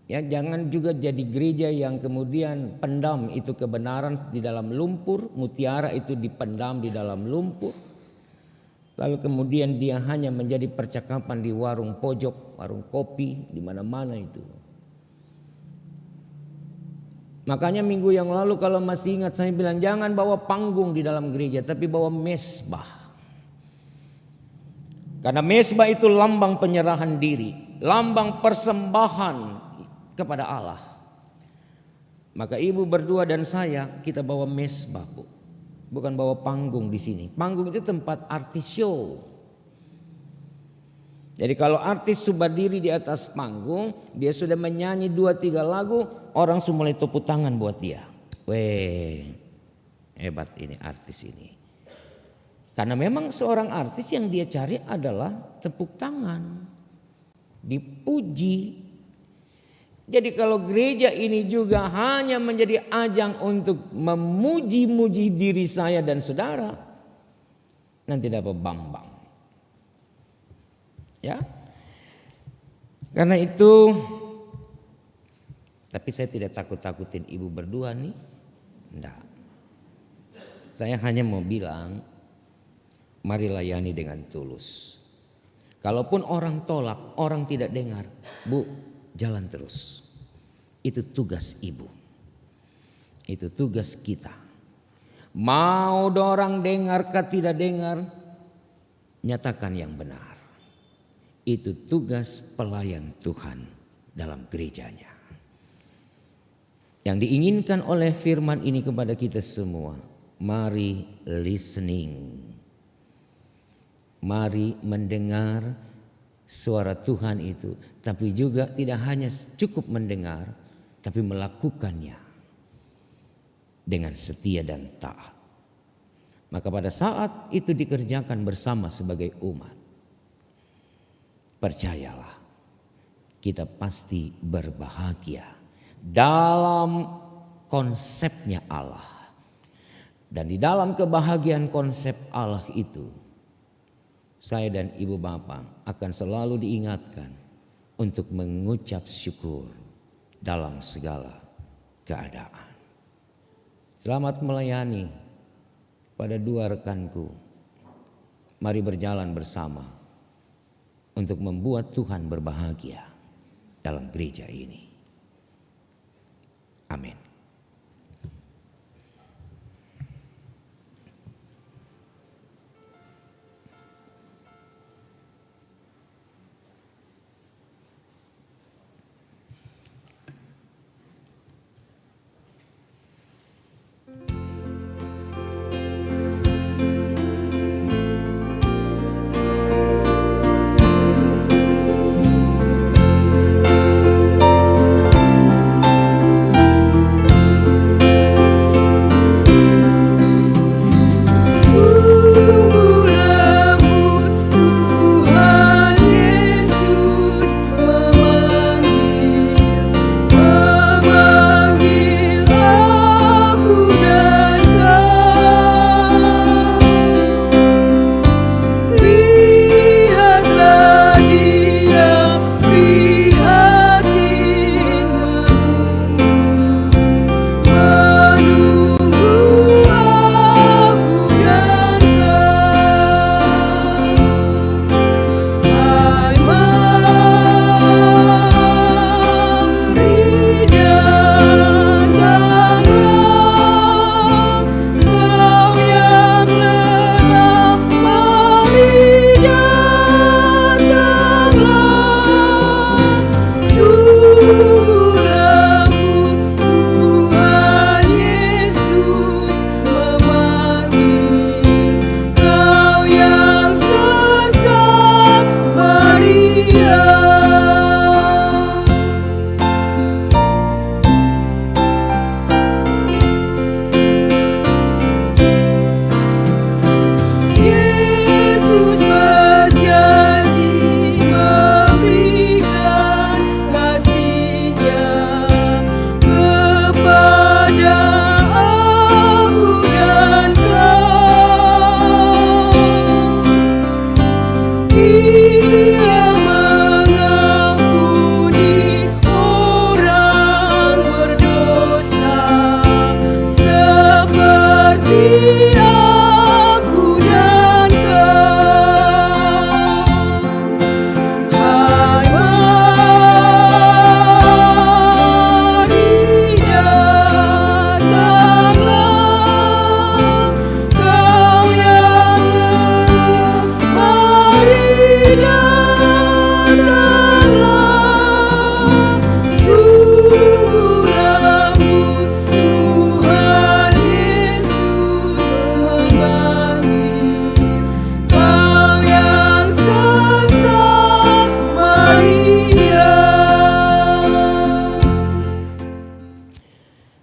Ya, jangan juga jadi gereja yang kemudian pendam itu kebenaran di dalam lumpur, mutiara itu dipendam di dalam lumpur. Lalu kemudian dia hanya menjadi percakapan di warung pojok, warung kopi, di mana-mana itu. Makanya minggu yang lalu kalau masih ingat saya bilang jangan bawa panggung di dalam gereja tapi bawa mesbah. Karena mesbah itu lambang penyerahan diri, lambang persembahan kepada Allah. Maka ibu berdua dan saya kita bawa mesbah, Bu. Bukan bawa panggung di sini. Panggung itu tempat artis show. Jadi kalau artis sudah berdiri di atas panggung, dia sudah menyanyi 2-3 lagu, orang semua mulai tepuk tangan buat dia. Weh, hebat ini artis ini. Karena memang seorang artis yang dia cari adalah tepuk tangan, dipuji. Jadi kalau gereja ini juga hanya menjadi ajang untuk memuji-muji diri saya dan saudara, nanti dapat Bambang. Ya, karena itu, tapi saya tidak takut-takutin ibu berdua nih, enggak. Saya hanya mau bilang, mari layani dengan tulus. Kalaupun orang tolak, orang tidak dengar, Bu, jalan terus. Itu tugas ibu, itu tugas kita. Mau orang dengar kah tidak dengar, nyatakan yang benar. Itu tugas pelayan Tuhan dalam gerejanya. Yang diinginkan oleh firman ini kepada kita semua, mari listening. Mari mendengar suara Tuhan itu, tapi juga tidak hanya cukup mendengar, tapi melakukannya. dengan setia dan taat. Maka pada saat itu dikerjakan bersama sebagai umat, percayalah, kita pasti berbahagia dalam konsepnya Allah. Dan di dalam kebahagiaan konsep Allah itu, saya dan ibu bapak akan selalu diingatkan untuk mengucap syukur dalam segala keadaan. Selamat melayani pada dua rekanku. Mari berjalan bersama untuk membuat Tuhan berbahagia dalam gereja ini. Amin.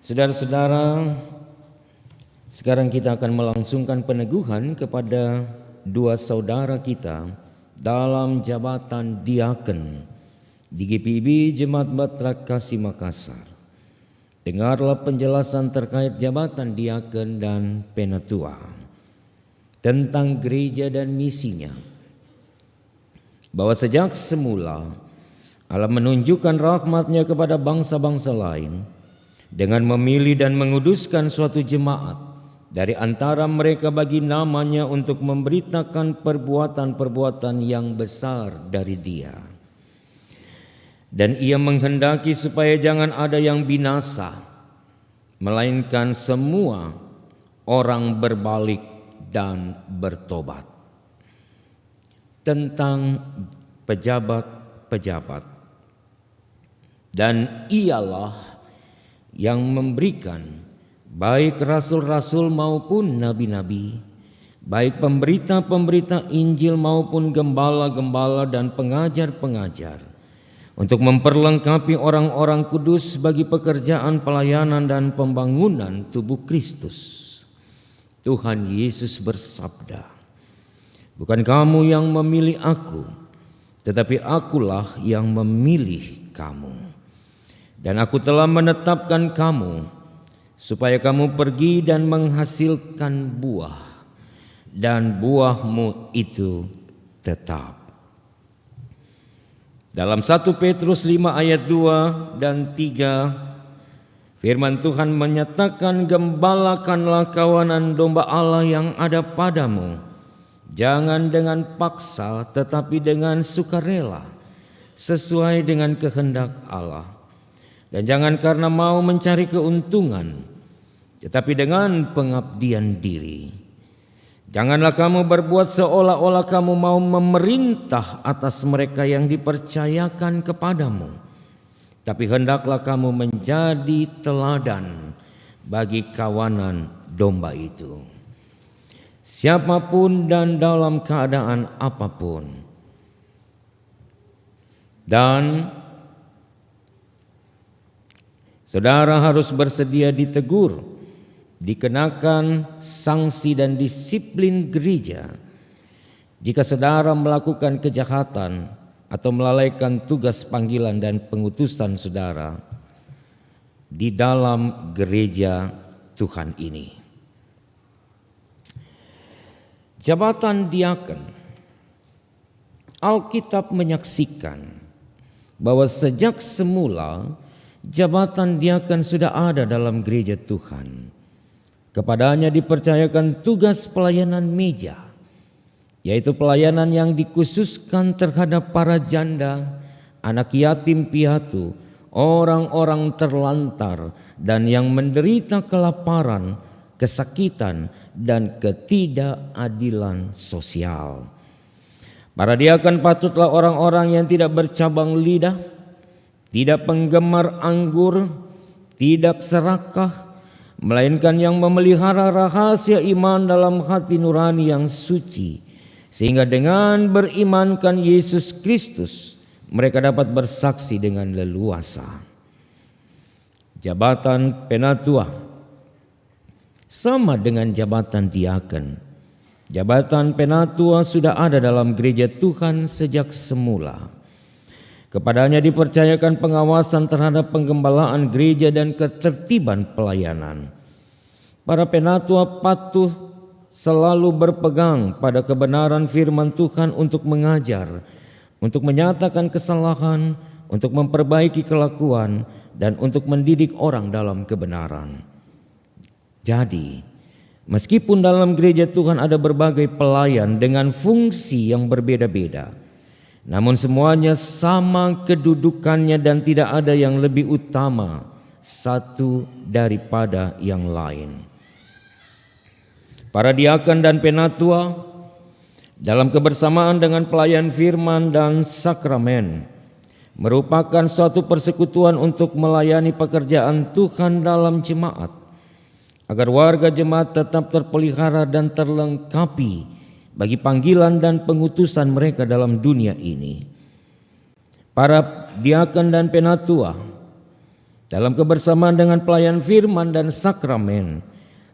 Saudara-saudara, sekarang kita akan melangsungkan peneguhan kepada dua saudara kita dalam jabatan diaken di GPIB Jemaat Batrak Kasih Makassar. Dengarlah penjelasan terkait jabatan diaken dan penatua tentang gereja dan misinya. Bahwa sejak semula Allah menunjukkan rahmat-Nya kepada bangsa-bangsa lain dengan memilih dan menguduskan suatu jemaat dari antara mereka bagi namanya untuk memberitakan perbuatan-perbuatan yang besar dari Dia. Dan Ia menghendaki supaya jangan ada yang binasa, melainkan semua orang berbalik dan bertobat. Tentang pejabat-pejabat, dan ialah yang memberikan baik rasul-rasul maupun nabi-nabi, baik pemberita-pemberita Injil maupun gembala-gembala dan pengajar-pengajar, untuk memperlengkapi orang-orang kudus bagi pekerjaan pelayanan dan pembangunan tubuh Kristus. Tuhan Yesus bersabda, "Bukan kamu yang memilih aku, tetapi akulah yang memilih kamu. Dan aku telah menetapkan kamu, supaya kamu pergi dan menghasilkan buah, dan buahmu itu tetap." Dalam 1 Petrus 5 ayat 2 dan 3, firman Tuhan menyatakan, "Gembalakanlah kawanan domba Allah yang ada padamu, jangan dengan paksa tetapi dengan sukarela, sesuai dengan kehendak Allah. Dan jangan karena mau mencari keuntungan, tetapi dengan pengabdian diri. Janganlah kamu berbuat seolah-olah kamu mau memerintah atas mereka yang dipercayakan kepadamu, tapi hendaklah kamu menjadi teladan bagi kawanan domba itu. Siapapun dan dalam keadaan apapun." Dan saudara harus bersedia ditegur, dikenakan sanksi dan disiplin gereja jika saudara melakukan kejahatan atau melalaikan tugas panggilan dan pengutusan saudara di dalam gereja Tuhan ini. Jabatan diaken, Alkitab menyaksikan bahwa sejak semula jabatan diaken sudah ada dalam gereja Tuhan. Kepadanya dipercayakan tugas pelayanan meja, yaitu pelayanan yang dikhususkan terhadap para janda, anak yatim piatu, orang-orang terlantar, dan yang menderita kelaparan, kesakitan, dan ketidakadilan sosial. Para diaken patutlah orang-orang yang tidak bercabang lidah, tidak penggemar anggur, tidak serakah, melainkan yang memelihara rahasia iman dalam hati nurani yang suci, sehingga dengan berimankan Yesus Kristus mereka dapat bersaksi dengan leluasa. Jabatan penatua sama dengan jabatan diaken. Jabatan penatua sudah ada dalam gereja Tuhan sejak semula. Kepadanya dipercayakan pengawasan terhadap penggembalaan gereja dan ketertiban pelayanan. Para penatua patuh selalu berpegang pada kebenaran firman Tuhan untuk mengajar, untuk menyatakan kesalahan, untuk memperbaiki kelakuan, dan untuk mendidik orang dalam kebenaran. Jadi, meskipun dalam gereja Tuhan ada berbagai pelayan dengan fungsi yang berbeda-beda, namun semuanya sama kedudukannya dan tidak ada yang lebih utama satu daripada yang lain. Para diaken dan penatua dalam kebersamaan dengan pelayan firman dan sakramen merupakan suatu persekutuan untuk melayani pekerjaan Tuhan dalam jemaat, agar warga jemaat tetap terpelihara dan terlengkapi bagi panggilan dan pengutusan mereka dalam dunia ini. Para diaken dan penatua dalam kebersamaan dengan pelayan firman dan sakramen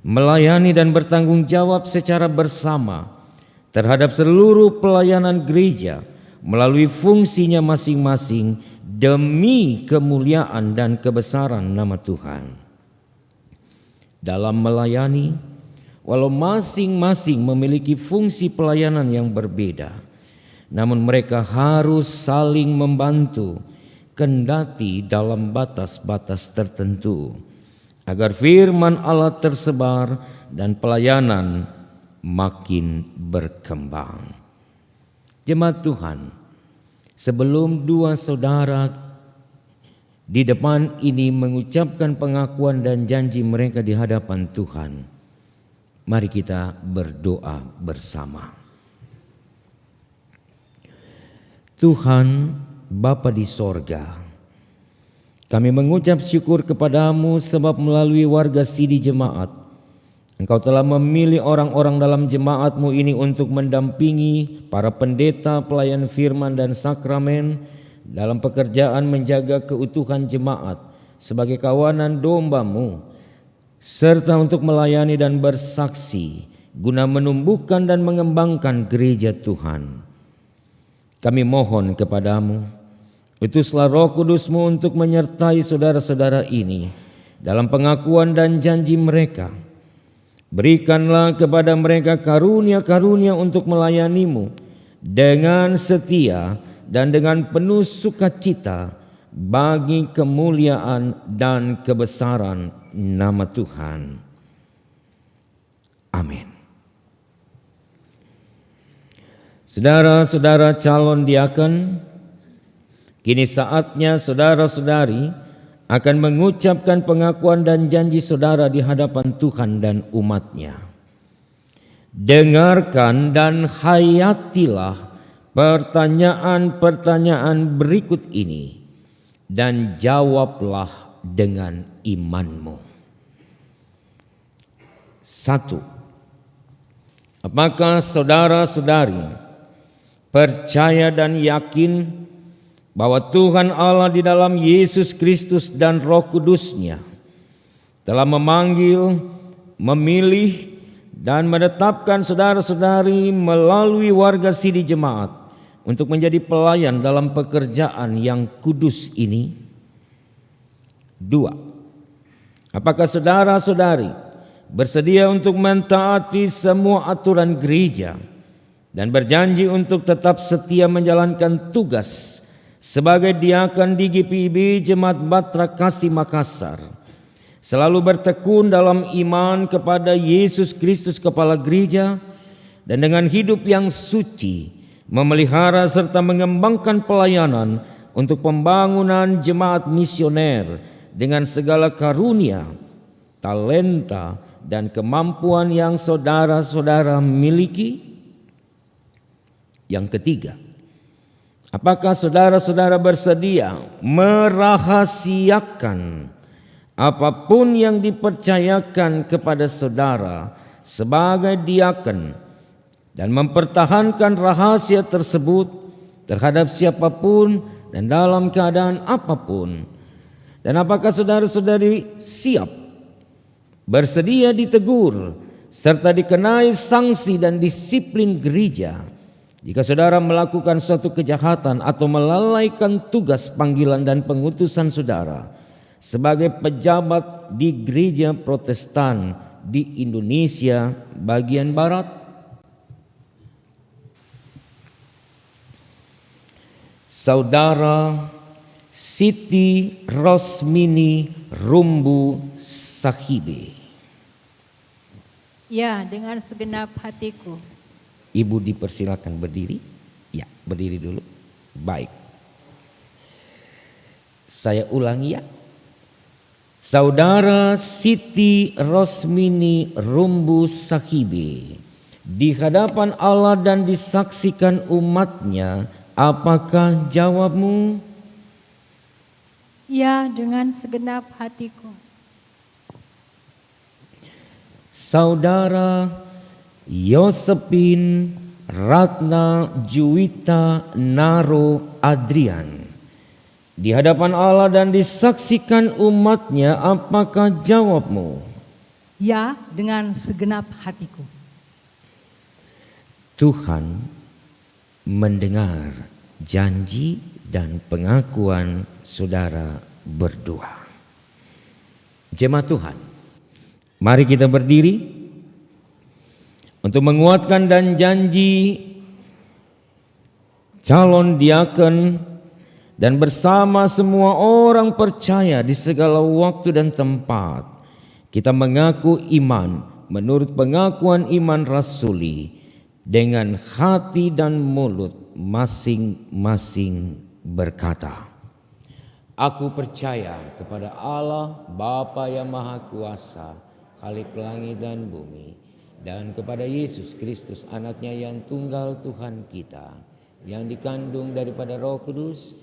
melayani dan bertanggung jawab secara bersama terhadap seluruh pelayanan gereja melalui fungsinya masing-masing demi kemuliaan dan kebesaran nama Tuhan. Dalam melayani, walau masing-masing memiliki fungsi pelayanan yang berbeda, namun mereka harus saling membantu, kendati dalam batas-batas tertentu, agar firman Allah tersebar dan pelayanan makin berkembang. Jemaat Tuhan, sebelum dua saudara di depan ini mengucapkan pengakuan dan janji mereka di hadapan Tuhan, mari kita berdoa bersama. Tuhan Bapa di sorga, kami mengucap syukur kepadamu sebab melalui warga Sidi Jemaat, Engkau telah memilih orang-orang dalam jemaat-Mu ini untuk mendampingi para pendeta, pelayan firman dan sakramen dalam pekerjaan menjaga keutuhan jemaat sebagai kawanan domba-Mu, serta untuk melayani dan bersaksi guna menumbuhkan dan mengembangkan gereja Tuhan. Kami mohon kepadamu, utuslah Roh Kudus-Mu untuk menyertai saudara-saudara ini dalam pengakuan dan janji mereka. Berikanlah kepada mereka karunia-karunia untuk melayani-Mu dengan setia dan dengan penuh sukacita bagi kemuliaan dan kebesaran nama Tuhan. Amin. Saudara-saudara calon diakon, kini saatnya saudara-saudari akan mengucapkan pengakuan dan janji saudara di hadapan Tuhan dan umat-Nya. Dengarkan dan hayatilah pertanyaan-pertanyaan berikut ini dan jawablah dengan imanmu. 1. Apakah saudara-saudari percaya dan yakin bahwa Tuhan Allah di dalam Yesus Kristus dan Roh Kudus-Nya telah memanggil, memilih, dan menetapkan saudara-saudari melalui warga Sidi Jemaat untuk menjadi pelayan dalam pekerjaan yang kudus ini? 2. Apakah saudara-saudari bersedia untuk mentaati semua aturan gereja dan berjanji untuk tetap setia menjalankan tugas sebagai diakon di GPIB Jemaat Batra Kasih Makassar, selalu bertekun dalam iman kepada Yesus Kristus Kepala Gereja, dan dengan hidup yang suci memelihara serta mengembangkan pelayanan untuk pembangunan jemaat misioner dengan segala karunia, talenta, dan kemampuan yang saudara-saudara miliki? Yang ketiga, apakah saudara-saudara bersedia merahasiakan apapun yang dipercayakan kepada saudara sebagai diakon dan mempertahankan rahasia tersebut terhadap siapapun dan dalam keadaan apapun? Dan apakah saudara-saudari siap bersedia ditegur serta dikenai sanksi dan disiplin gereja jika saudara melakukan suatu kejahatan atau melalaikan tugas panggilan dan pengutusan saudara sebagai pejabat di gereja Protestan di Indonesia bagian Barat? Saudara Siti Rosmini Rumbu Sahibe. Ya, dengan segenap hatiku. Ibu dipersilakan berdiri. Ya, berdiri dulu. Baik. Saya ulangi ya. Saudara Siti Rosmini Rumbu Sahibe di hadapan Allah dan disaksikan umatnya, apakah jawabmu? Ya, dengan segenap hatiku. Saudara Yosepin Ratna Juwita Naro Adrian di hadapan Allah dan disaksikan umatnya, apakah jawabmu? Ya, dengan segenap hatiku. Tuhan mendengar janji dan pengakuan saudara berdua. Jemaat Tuhan, mari kita berdiri untuk menguatkan dan janji calon diakon dan bersama semua orang percaya di segala waktu dan tempat kita mengaku iman menurut pengakuan iman rasuli dengan hati dan mulut masing-masing berkata, aku percaya kepada Allah Bapa yang Maha Kuasa, Khalik langit dan bumi, dan kepada Yesus Kristus anaknya yang tunggal Tuhan kita, yang dikandung daripada Roh Kudus,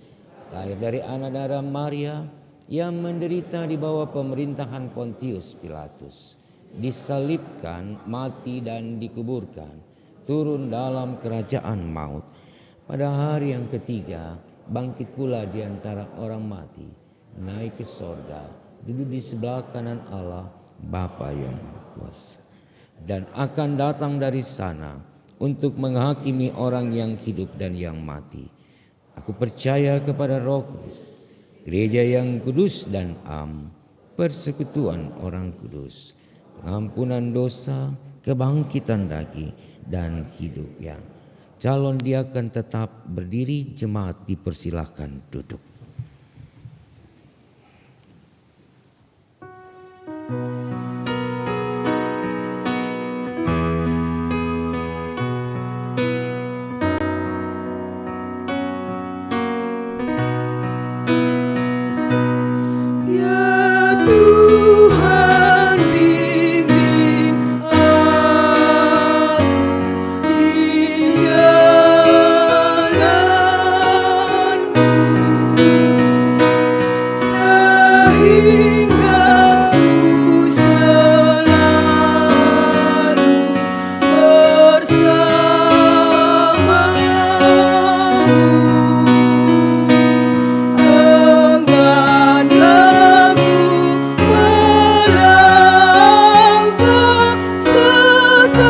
lahir dari anak darah Maria, yang menderita di bawah pemerintahan Pontius Pilatus, disalibkan, mati dan dikuburkan, turun dalam kerajaan maut, pada hari yang ketiga bangkit pula di antara orang mati, naik ke sorga, duduk di sebelah kanan Allah, Bapa yang Maha Kuasa, dan akan datang dari sana untuk menghakimi orang yang hidup dan yang mati. Aku percaya kepada Roh Kudus, gereja yang kudus dan persekutuan orang kudus, ampunan dosa, kebangkitan daging, dan hidup yang calon. Dia akan tetap berdiri. Jemaat dipersilahkan duduk. Tuhan bimbing aku di jalanku, sehingga ku selalu bersamamu. Engganlah melangkah setapak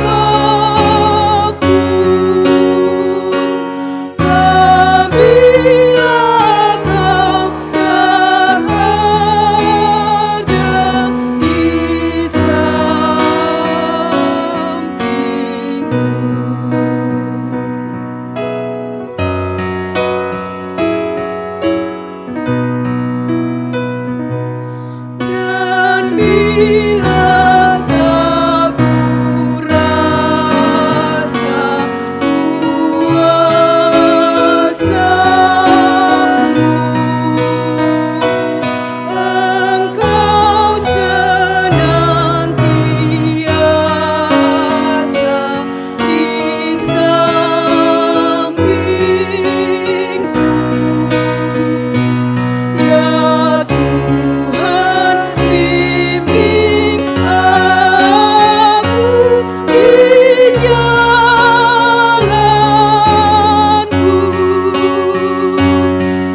waktu, apabila kau tak ada di sampingku. Dan bila aku rasa kuasamu, Engkau senantiasa di sampingku. Ya Tuhan, bimbing aku di jalanku,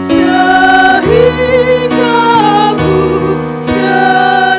sehingga ku selalu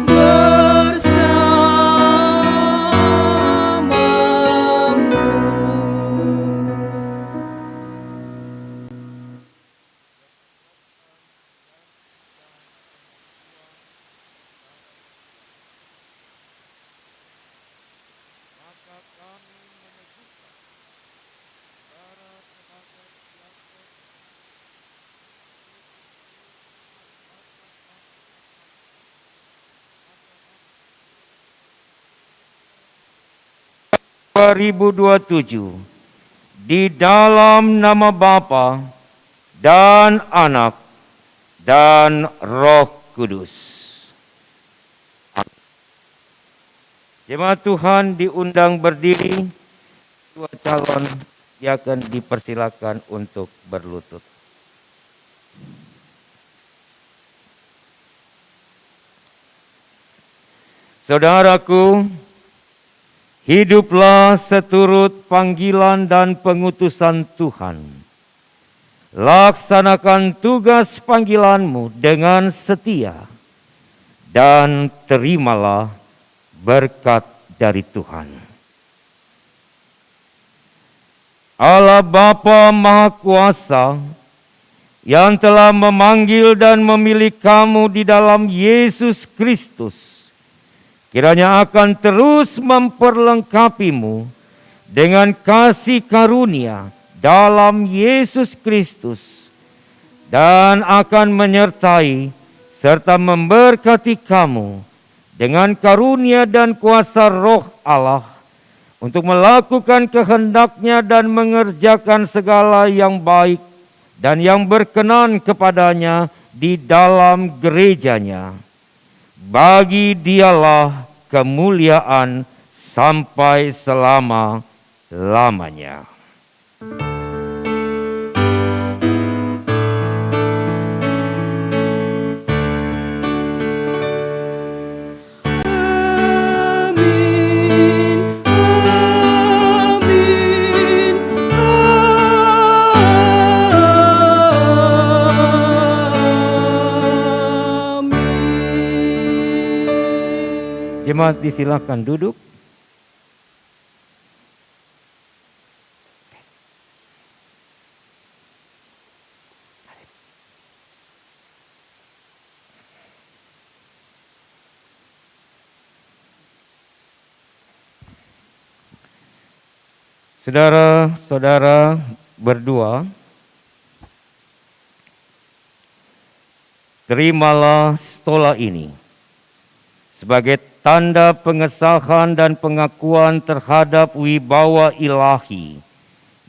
bersamamu. Di dalam nama Bapa dan Anak dan Roh Kudus. Jemaat Tuhan diundang berdiri. Dua calon yang akan dipersilakan untuk berlutut. Saudaraku, hiduplah seturut panggilan dan pengutusan Tuhan. Laksanakan tugas panggilanmu dengan setia dan terimalah berkat dari Tuhan. Allah Bapa Maha Kuasa yang telah memanggil dan memilih kamu di dalam Yesus Kristus, kiranya akan terus memperlengkapimu dengan kasih karunia dalam Yesus Kristus dan akan menyertai serta memberkati kamu dengan karunia dan kuasa Roh Allah untuk melakukan kehendak-Nya dan mengerjakan segala yang baik dan yang berkenan kepadanya di dalam gereja-Nya. Bagi Dialah kemuliaan sampai selama-lamanya. Amin, amin. Jemaat disilakan duduk. Saudara-saudara berdua, terimalah stola ini sebagai tanda pengesahan dan pengakuan terhadap wibawa ilahi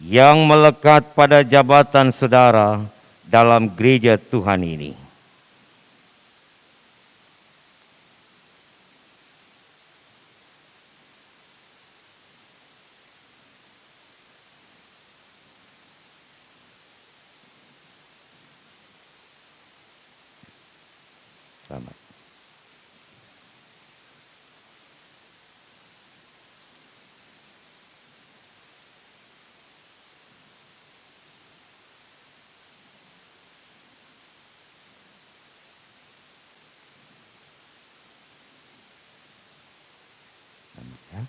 yang melekat pada jabatan saudara dalam gereja Tuhan ini. Selamat. Selamat ya.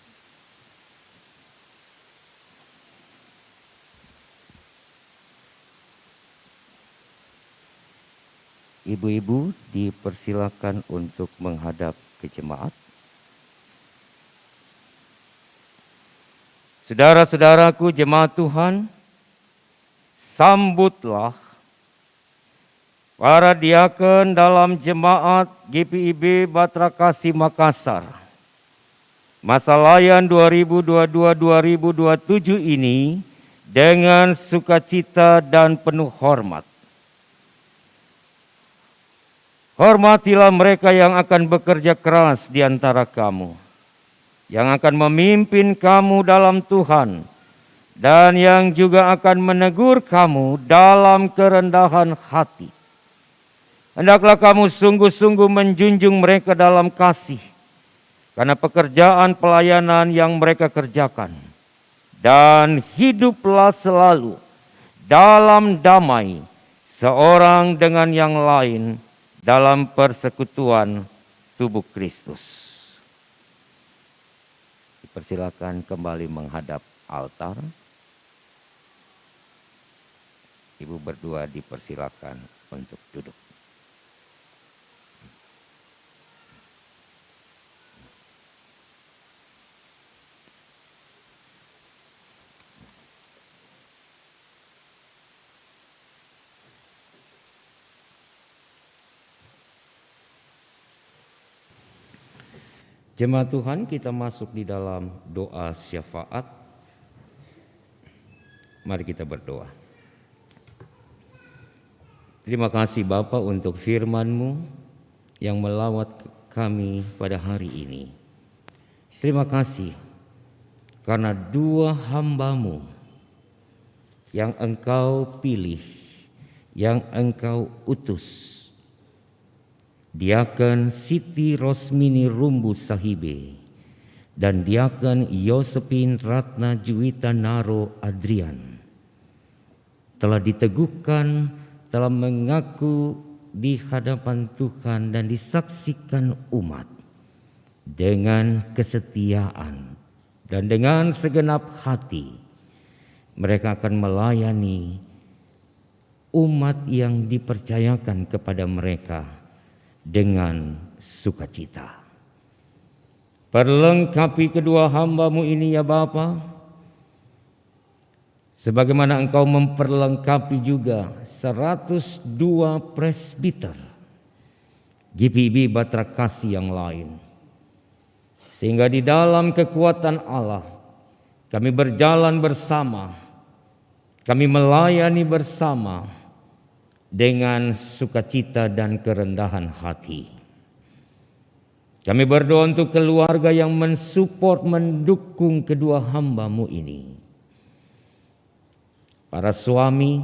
Ibu-ibu dipersilakan untuk menghadap ke jemaat. Saudara-saudaraku jemaat Tuhan, sambutlah para diakon dalam jemaat GPIB Batra Kasih Makassar. Masa layan 2022-2027 ini dengan sukacita dan penuh hormat. Hormatilah mereka yang akan bekerja keras di antara kamu, yang akan memimpin kamu dalam Tuhan, dan yang juga akan menegur kamu dalam kerendahan hati. Hendaklah kamu sungguh-sungguh menjunjung mereka dalam kasih, karena pekerjaan pelayanan yang mereka kerjakan. Dan hiduplah selalu dalam damai, seorang dengan yang lain, dalam persekutuan tubuh Kristus. Dipersilakan kembali menghadap altar. Ibu berdua dipersilakan untuk duduk. Jemaat Tuhan, kita masuk di dalam doa syafaat. Mari kita berdoa. Terima kasih Bapa untuk firman-Mu yang melawat kami pada hari ini. Terima kasih karena 2 hamba-Mu yang Engkau pilih, yang Engkau utus, Diakon Siti Rosmini Rumbu Sahibe dan Diakon Yosepin Ratna Juwita Naro Adrian telah diteguhkan, telah mengaku di hadapan Tuhan dan disaksikan umat dengan kesetiaan dan dengan segenap hati. Mereka akan melayani umat yang dipercayakan kepada mereka dengan sukacita. Perlengkapi kedua hamba-Mu ini ya Bapa, sebagaimana Engkau memperlengkapi juga 102 presbiter GPIB Batra Kasih yang lain. Sehingga di dalam kekuatan Allah kami berjalan bersama, kami melayani bersama dengan sukacita dan kerendahan hati. Kami berdoa untuk keluarga yang mensupport, mendukung kedua hamba-Mu ini. Para suami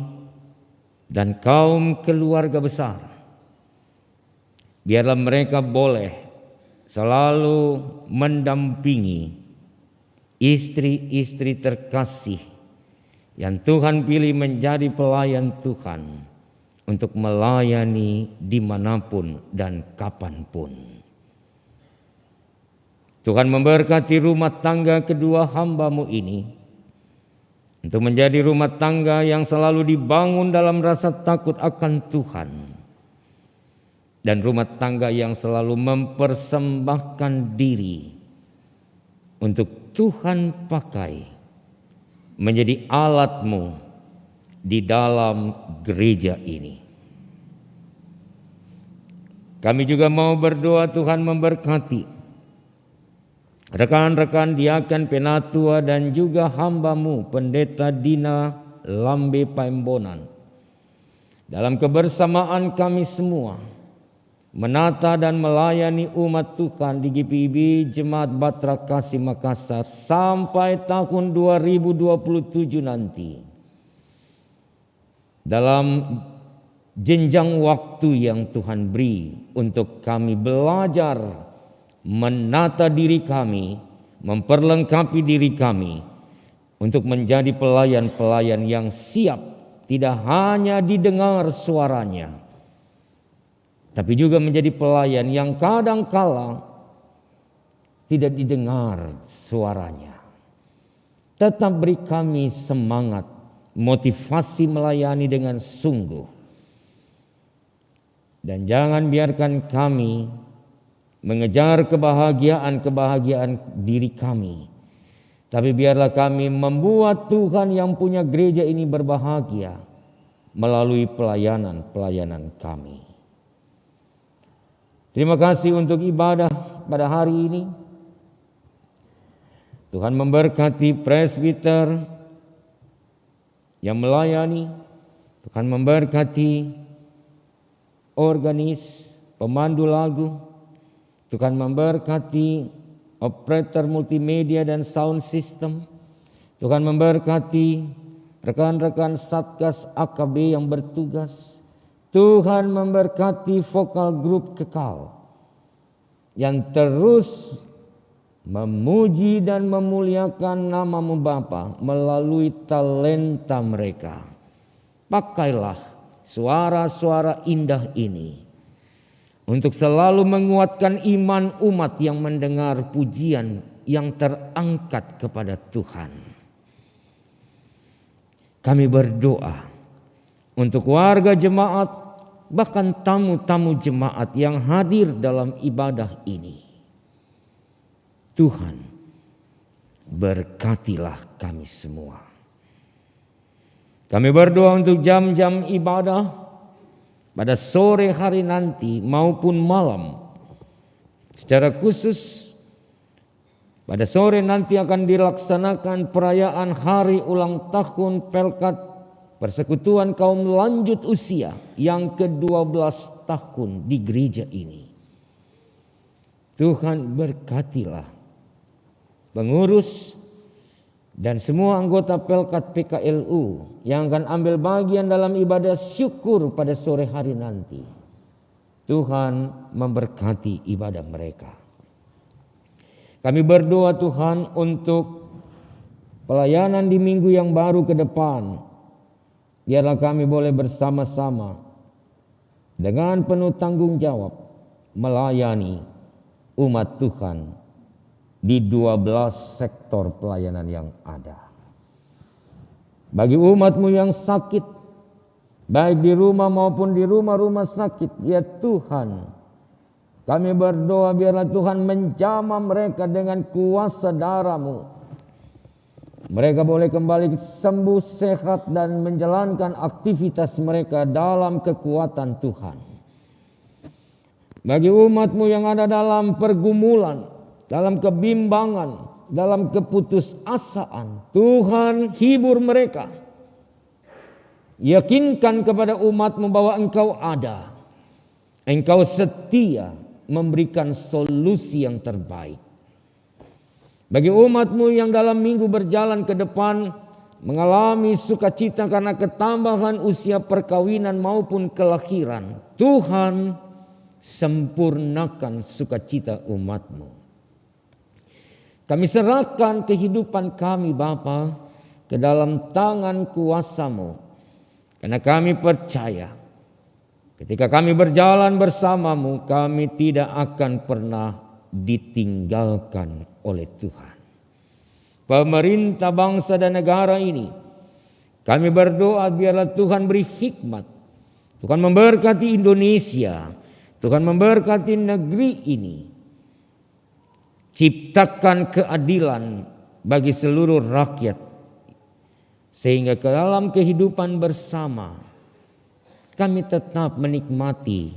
dan kaum keluarga besar. Biarlah mereka boleh selalu mendampingi istri-istri terkasih yang Tuhan pilih menjadi pelayan Tuhan untuk melayani dimanapun dan kapanpun. Tuhan memberkati rumah tangga kedua hamba-Mu ini untuk menjadi rumah tangga yang selalu dibangun dalam rasa takut akan Tuhan, dan rumah tangga yang selalu mempersembahkan diri untuk Tuhan pakai menjadi alat-Mu di dalam gereja ini. Kami juga mau berdoa Tuhan memberkati rekan-rekan diaken penatua dan juga hamba-Mu Pendeta Dina Lambe Paembonan dalam kebersamaan kami semua menata dan melayani umat Tuhan di GPIB Jemaat Batra Kasih Makassar sampai tahun 2027 nanti. Dalam jenjang waktu yang Tuhan beri untuk kami belajar menata diri kami, memperlengkapi diri kami untuk menjadi pelayan-pelayan yang siap, tidak hanya didengar suaranya, tapi juga menjadi pelayan yang kadang-kala tidak didengar suaranya. Tetap beri kami semangat, motivasi melayani dengan sungguh. Dan jangan biarkan kami mengejar kebahagiaan diri kami, tapi biarlah kami membuat Tuhan yang punya gereja ini berbahagia melalui pelayanan kami. Terima kasih untuk ibadah pada hari ini. Tuhan memberkati presbiter yang melayani. Tuhan memberkati organis, pemandu lagu. Tuhan memberkati operator multimedia dan sound system. Tuhan memberkati rekan-rekan Satgas AKB yang bertugas. Tuhan memberkati vokal grup Kekal yang terus memuji dan memuliakan nama-Mu Bapa melalui talenta mereka. Pakailah suara-suara indah ini untuk selalu menguatkan iman umat yang mendengar pujian yang terangkat kepada Tuhan. Kami berdoa untuk warga jemaat, bahkan tamu-tamu jemaat yang hadir dalam ibadah ini. Tuhan, berkatilah kami semua. Kami berdoa untuk jam-jam ibadah pada sore hari nanti maupun malam. Secara khusus pada sore nanti akan dilaksanakan perayaan hari ulang tahun Pelkat Persekutuan Kaum Lanjut Usia yang ke-12 tahun di gereja ini. Tuhan berkatilah pengurus dan semua anggota Pelkat PKLU yang akan ambil bagian dalam ibadah syukur pada sore hari nanti. Tuhan memberkati ibadah mereka. Kami berdoa Tuhan untuk pelayanan di minggu yang baru ke depan. Biarlah kami boleh bersama-sama dengan penuh tanggung jawab melayani umat Tuhan di 12 sektor pelayanan yang ada. Bagi umat-Mu yang sakit, baik di rumah maupun di rumah-rumah sakit, ya Tuhan, kami berdoa biarlah Tuhan menjamah mereka dengan kuasa darah-Mu. Mereka boleh kembali sembuh, sehat, dan menjalankan aktivitas mereka dalam kekuatan Tuhan. Bagi umat-Mu yang ada dalam pergumulan, dalam kebimbangan, dalam keputusasaan, Tuhan hibur mereka. Yakinkan kepada umat-Mu bahwa Engkau ada. Engkau setia memberikan solusi yang terbaik. Bagi umat-Mu yang dalam minggu berjalan ke depan mengalami sukacita karena ketambahan usia perkawinan maupun kelahiran, Tuhan sempurnakan sukacita umat-Mu. Kami serahkan kehidupan kami Bapa ke dalam tangan kuasa-Mu, karena kami percaya ketika kami berjalan bersama-Mu, kami tidak akan pernah ditinggalkan oleh Tuhan. Pemerintah bangsa dan negara ini, kami berdoa biarlah Tuhan beri hikmat. Tuhan memberkati Indonesia. Tuhan memberkati negeri ini. Ciptakan keadilan bagi seluruh rakyat. Sehingga ke dalam kehidupan bersama kami tetap menikmati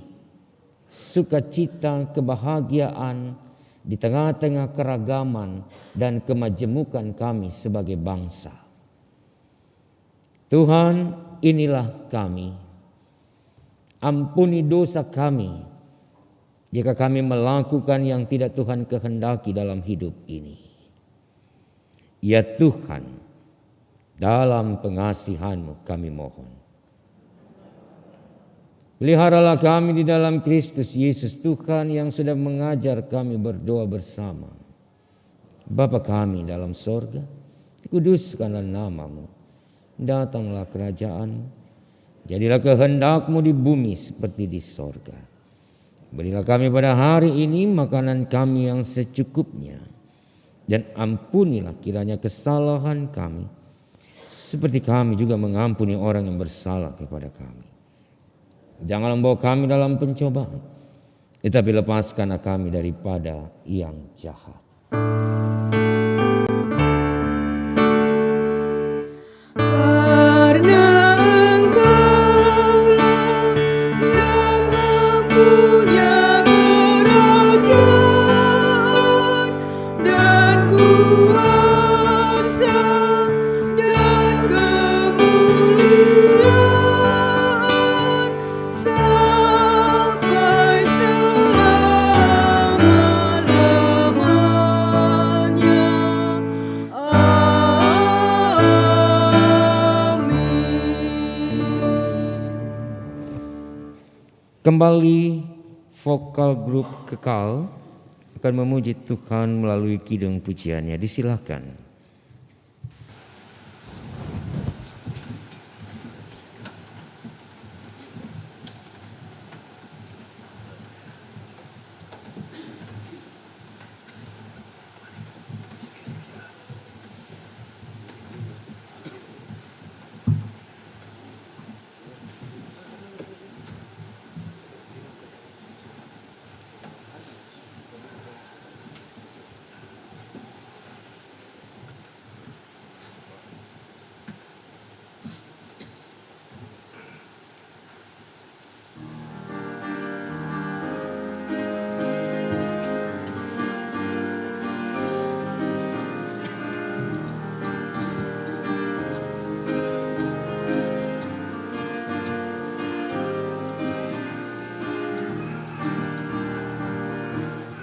sukacita, kebahagiaan di tengah-tengah keragaman dan kemajemukan kami sebagai bangsa. Tuhan, inilah kami. Ampuni dosa kami jika kami melakukan yang tidak Tuhan kehendaki dalam hidup ini. Ya Tuhan, dalam pengasihan-Mu kami mohon. Peliharalah kami di dalam Kristus Yesus Tuhan yang sudah mengajar kami berdoa bersama. Bapa kami dalam sorga, dikuduskanlah nama-Mu. Datanglah kerajaan-Mu. Jadilah kehendak-Mu di bumi seperti di sorga. Berilah kami pada hari ini makanan kami yang secukupnya. Dan ampunilah kiranya kesalahan kami. Seperti kami juga mengampuni orang yang bersalah kepada kami. Janganlah membawa kami dalam pencobaan, tetapi lepaskanlah kami daripada yang jahat. Karena Engkaulah yang mempunyai kerajaan dan kuasa dan kemuliaan sampai selama-lamanya. Kembali vokal grup Kekal akan memuji Tuhan melalui kidung pujiannya. Disilakan.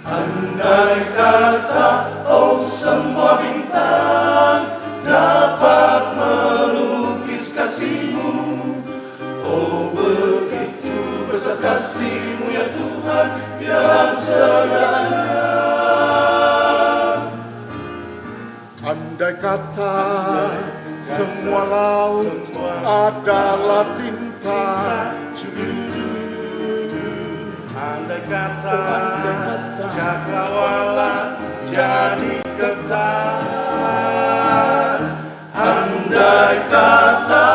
Andai kata, oh semua bintang dapat melukis kasih-Mu, oh begitu besar kasih-Mu ya Tuhan dalam segalanya. Andai kata semua laut adalah tinta, andai kata cakrawala jadi kertas, andai kata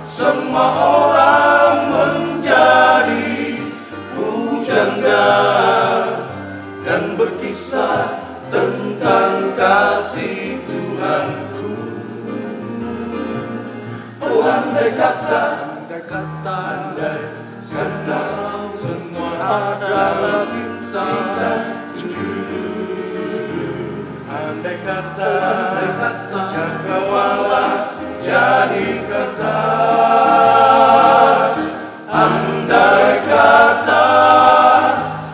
semua orang menjadi pujangga dan berkisah tentang kasih Tuhanku. Oh andai kata, andai semua adalah tinta, andai kata cakrawala jadi kertas, andai kata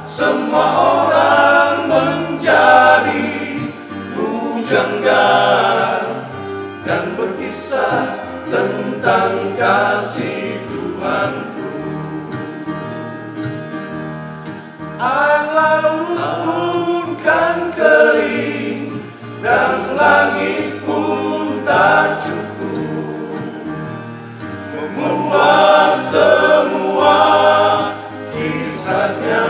semua orang menjadi pujangga dan berkisah tentang kasih Tuhanku. Air laut pun kan kering dan langit pun tak cukup memuat semua kisahnya.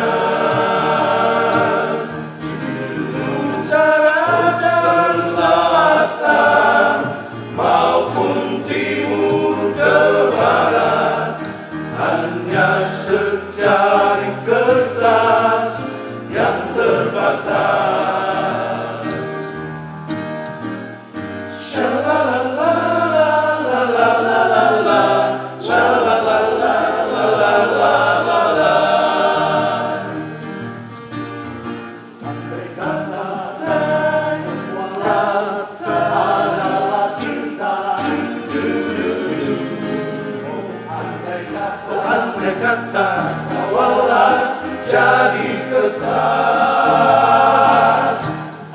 Andai kata awalah jadi kertas,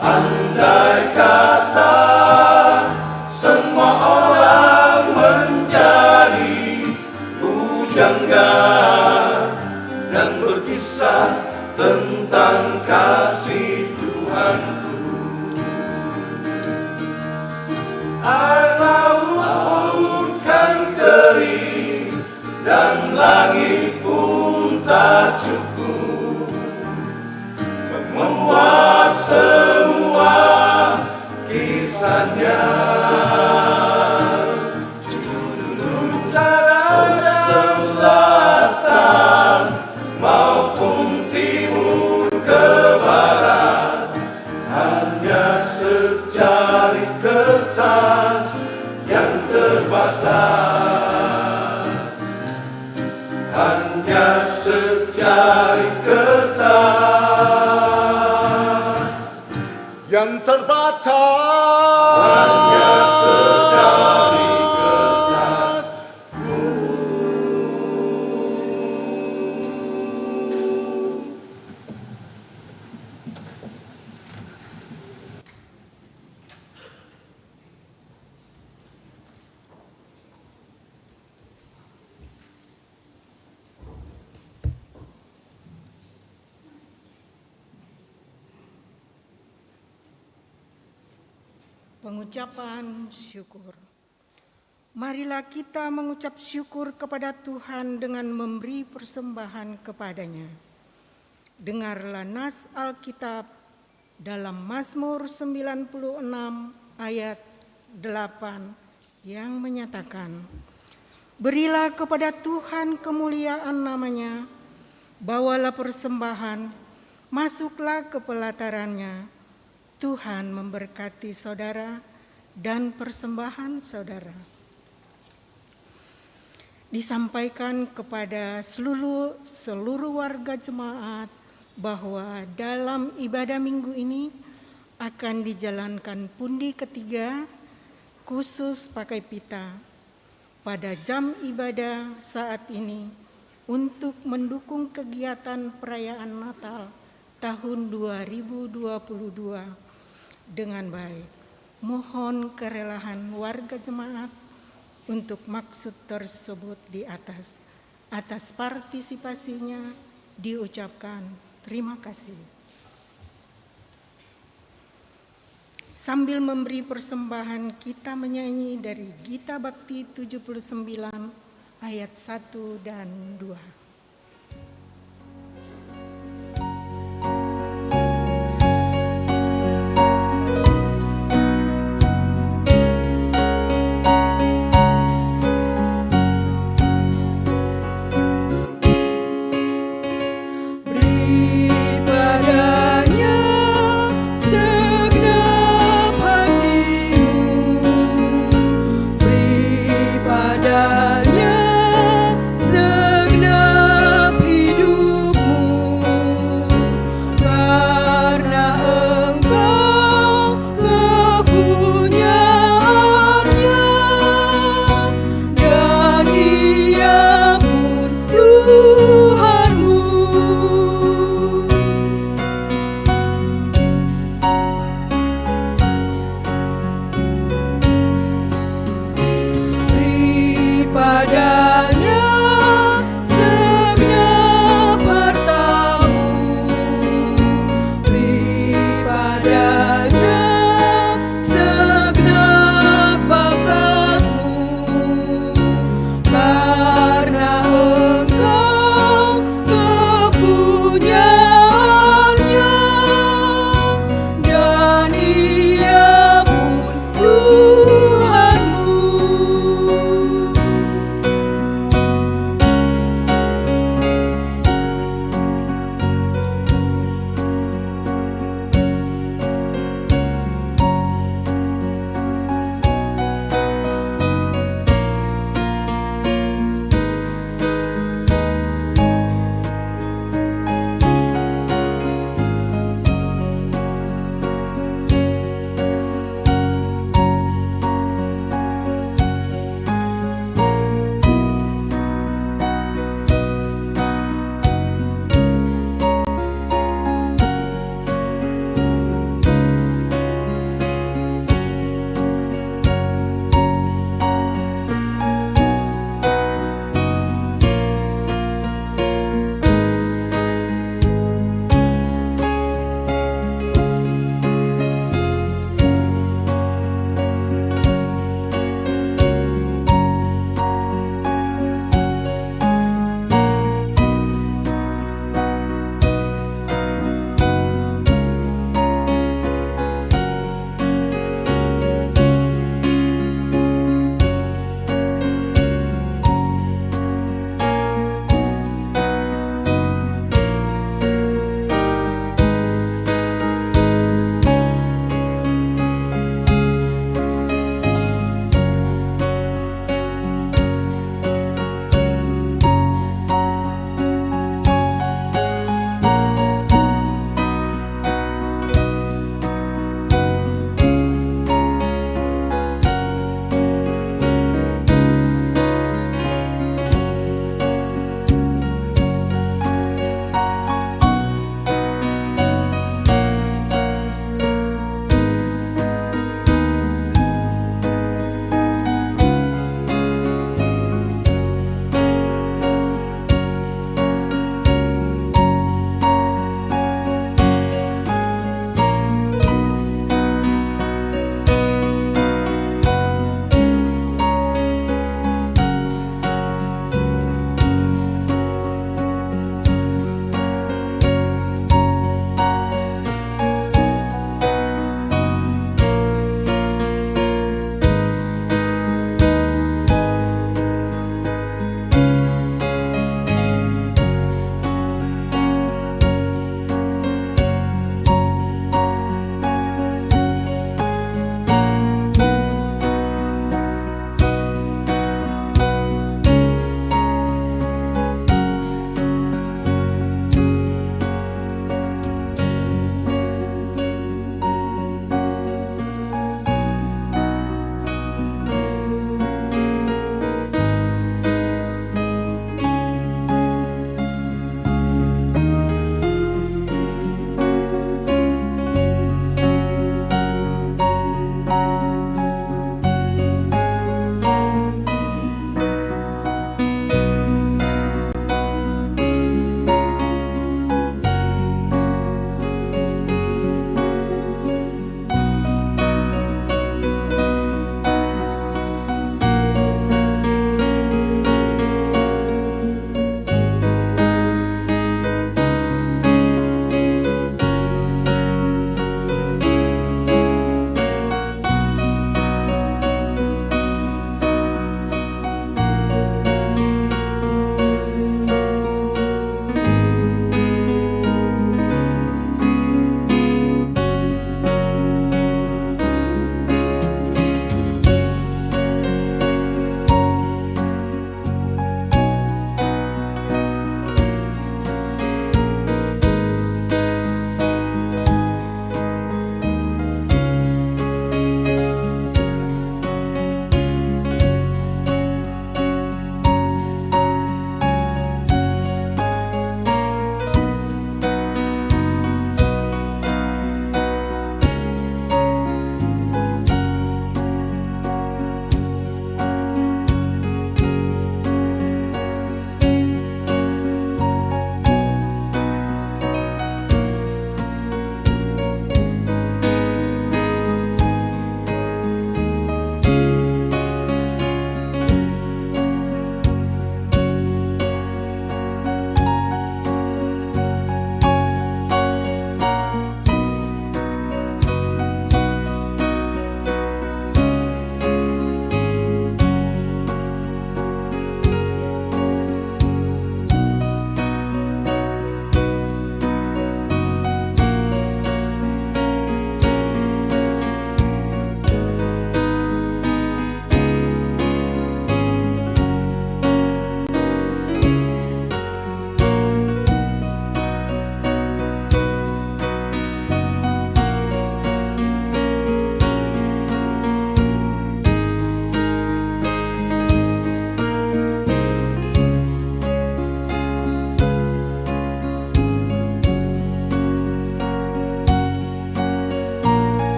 andai kata semua orang menjadi bujangga dan berkisah tentang kasih Tuhanku. Air laut kan kering dan langit pun tak cukup memuat semua kisahnya. Utara selatan maupun timur ke barat, hanya secari kertas yang terbatas, hanya secari kertas yang terbatas, hanya secari kertas. Pengucapan syukur. Marilah kita mengucap syukur kepada Tuhan dengan memberi persembahan kepadanya. Dengarlah nas Alkitab dalam Mazmur 96 ayat 8 yang menyatakan, berilah kepada Tuhan kemuliaan namanya, bawalah persembahan, masuklah ke pelatarannya. Tuhan memberkati saudara dan persembahan saudara. Disampaikan kepada seluruh warga jemaat bahwa dalam ibadah minggu ini akan dijalankan pundi ketiga khusus pakai pita pada jam ibadah saat ini untuk mendukung kegiatan perayaan Natal tahun 2022 dengan baik. Mohon kerelaan warga jemaat untuk maksud tersebut di atas. Atas partisipasinya diucapkan terima kasih. Sambil memberi persembahan, kita menyanyi dari Gita Bakti 79 ayat 1 dan 2. Segenap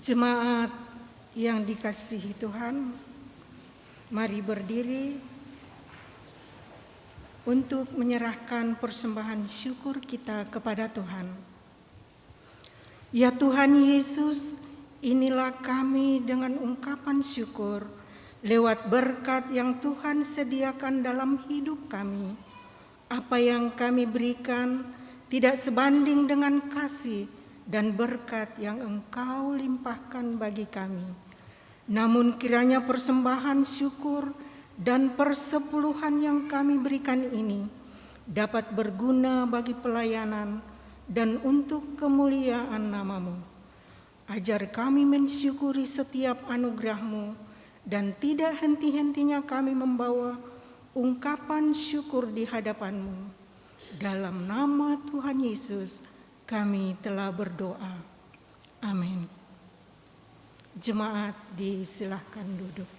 Jemaat yang dikasihi Tuhan, mari berdiri untuk menyerahkan persembahan syukur kita kepada Tuhan. Ya Tuhan Yesus, inilah kami dengan ungkapan syukur lewat berkat yang Tuhan sediakan dalam hidup kami. Apa yang kami berikan tidak sebanding dengan kasih dan berkat yang Engkau limpahkan bagi kami. Namun kiranya persembahan syukur dan persepuluhan yang kami berikan ini dapat berguna bagi pelayanan dan untuk kemuliaan nama-Mu. Ajar kami mensyukuri setiap anugerah-Mu dan tidak henti-hentinya kami membawa ungkapan syukur di hadapan-Mu. Dalam nama Tuhan Yesus kami telah berdoa. Amin. Jemaat disilahkan duduk.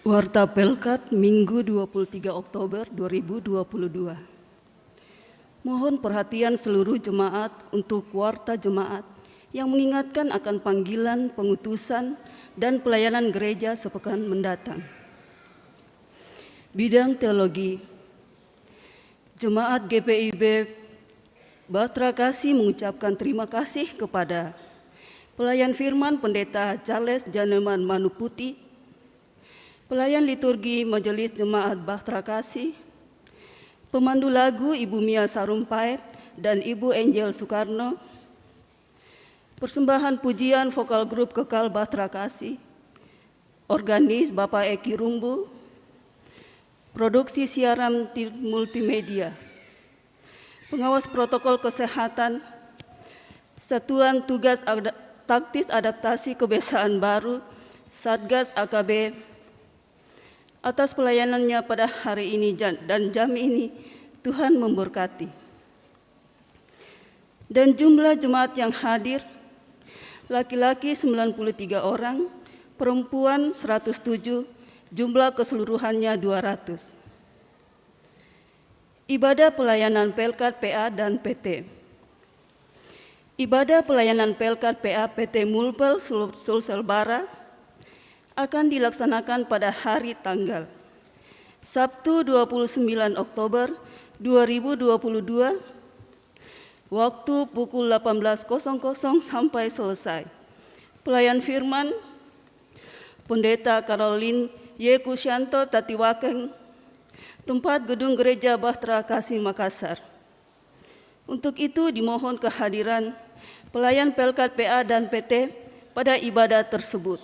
Warta Pelkat Minggu 23 Oktober 2022. Mohon perhatian seluruh jemaat untuk warta jemaat yang mengingatkan akan panggilan pengutusan dan pelayanan gereja sepekan mendatang. Bidang teologi. Jemaat GPIB Bahtera Kasih mengucapkan terima kasih kepada pelayan firman Pendeta Charles Janeman Manuputi, pelayan liturgi Majelis Jemaat Bahtera Kasih, pemandu lagu Ibu Mia Sarumpait dan Ibu Angel Soekarno, persembahan pujian vokal grup Kekal Bahtera Kasih, organis Bapak Eki Rumbu, produksi siaran multimedia, pengawas protokol kesehatan, Satuan Tugas Taktis Adaptasi Kebiasaan Baru, Satgas AKB, atas pelayanannya pada hari ini dan jam ini. Tuhan memberkati. Dan jumlah jemaat yang hadir, laki-laki 93 orang, perempuan 107, jumlah keseluruhannya 200. Ibadah pelayanan Pelkat PA dan PT. Ibadah pelayanan Pelkat PA PT Mulpel Sulselbara akan dilaksanakan pada hari tanggal Sabtu 29 Oktober 2022, waktu pukul 18.00 sampai selesai. Pelayan firman Pendeta Caroline Y. Kusyanto Tatiwakeng, tempat gedung Gereja Bahtera Kasih Makassar. Untuk itu dimohon kehadiran pelayan Pelkat PA dan PT pada ibadah tersebut.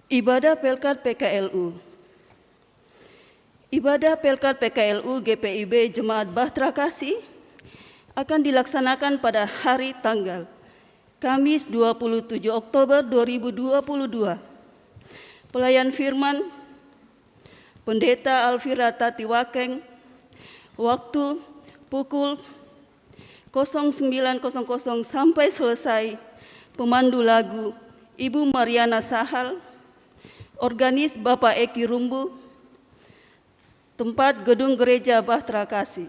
Ibadah Pelkat PKLU. Ibadah Pelkat PKLU GPIB Jemaat Bahtera Kasih akan dilaksanakan pada hari tanggal Kamis 27 Oktober 2022. Pelayan firman Pendeta Alfira Tatiwakeng, waktu pukul 09.00 sampai selesai. Pemandu lagu Ibu Mariana Sahal, organis Bapak Eki Rumbu, tempat gedung Gereja Bahtera Kasih.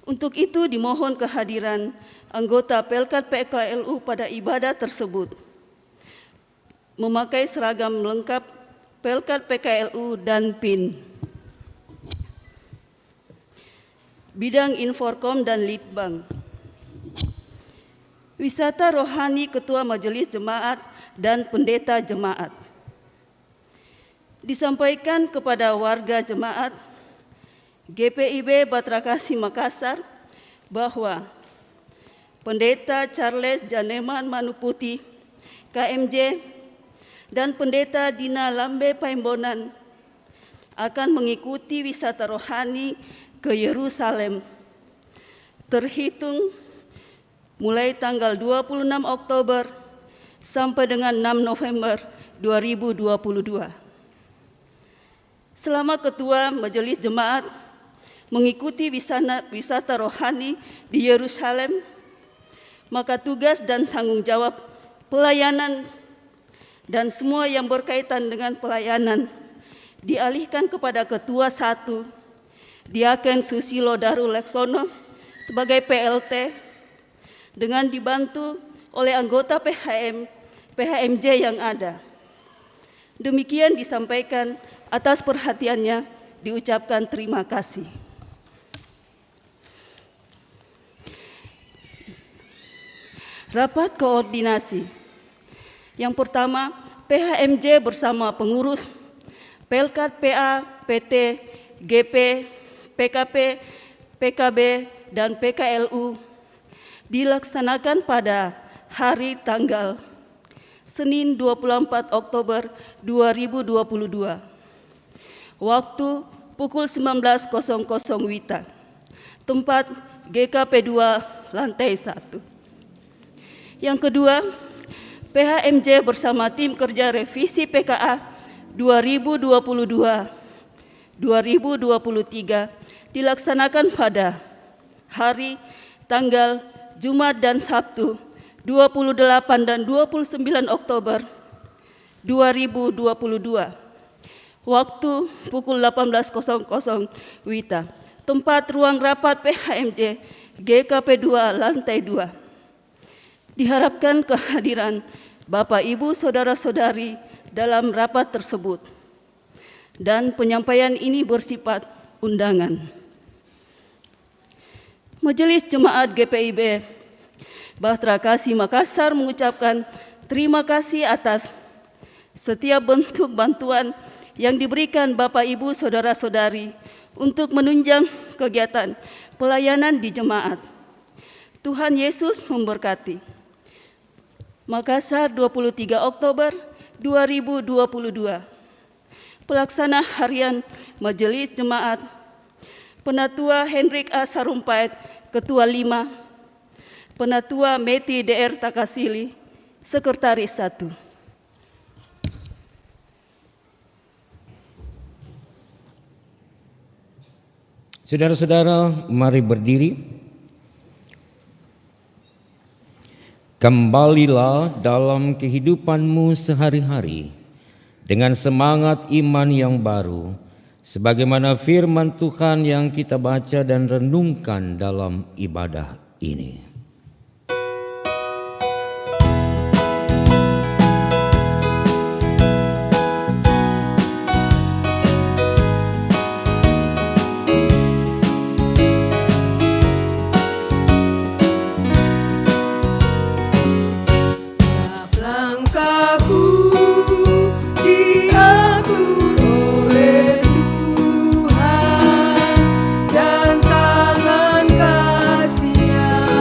Untuk itu dimohon kehadiran anggota Pelkat PKLU pada ibadah tersebut, memakai seragam lengkap Pelkat PKLU dan PIN. Bidang Inforkom dan Litbang. Wisata rohani Ketua Majelis Jemaat dan Pendeta Jemaat. Disampaikan kepada warga jemaat GPIB Bahtera Kasih Makassar bahwa Pendeta Charles Janeman Manuputi, KMJ, dan Pendeta Dina Lambe Paimbonan akan mengikuti wisata rohani ke Yerusalem terhitung mulai tanggal 26 Oktober sampai dengan 6 November 2022. Selama Ketua Majelis Jemaat mengikuti wisata rohani di Yerusalem, maka tugas dan tanggung jawab pelayanan dan semua yang berkaitan dengan pelayanan dialihkan kepada Ketua 1, Diaken Susilo Darul Leksono sebagai PLT dengan dibantu oleh anggota PHMJ yang ada. Demikian disampaikan, atas perhatiannya diucapkan terima kasih. Rapat koordinasi. Yang pertama, PHMJ bersama pengurus Pelkat PA, PT, GP, PKP, PKB, dan PKLU dilaksanakan pada hari tanggal Senin 24 Oktober 2022. Waktu pukul 19.00 WITA. Tempat GKP 2 lantai 1. Yang kedua, PHMJ bersama tim kerja revisi PKA 2022-2023 dilaksanakan pada hari, tanggal, Jumat dan Sabtu 28 dan 29 Oktober 2022. Waktu pukul 18.00 WITA. Tempat ruang rapat PHMJ GKP 2 lantai 2. Diharapkan kehadiran Bapak, Ibu, Saudara-saudari dalam rapat tersebut. Dan penyampaian ini bersifat undangan. Majelis Jemaat GPIB Bahtera Kasih Makassar mengucapkan terima kasih atas setiap bentuk bantuan yang diberikan Bapak, Ibu, Saudara-saudari untuk menunjang kegiatan pelayanan di jemaat. Tuhan Yesus memberkati. Makassar, 23 Oktober 2022. Pelaksana Harian Majelis Jemaat, Penatua Hendrik A. Sarumpait, Ketua 5, Penatua Meti DR Takasili, Sekretaris 1. Saudara-saudara, mari berdiri. Kembalilah dalam kehidupanmu sehari-hari dengan semangat iman yang baru, sebagaimana firman Tuhan yang kita baca dan renungkan dalam ibadah ini. Dan tangan kasih-Nya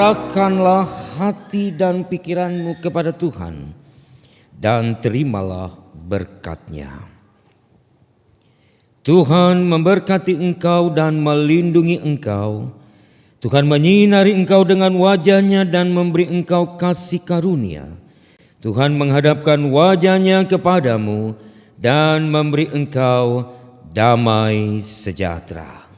Arahkanlah hati dan pikiranmu kepada Tuhan, dan terimalah berkat-Nya. Tuhan memberkati engkau dan melindungi engkau. Tuhan menyinari engkau dengan wajah-Nya dan memberi engkau kasih karunia. Tuhan menghadapkan wajah-Nya kepadamu dan memberi engkau damai sejahtera.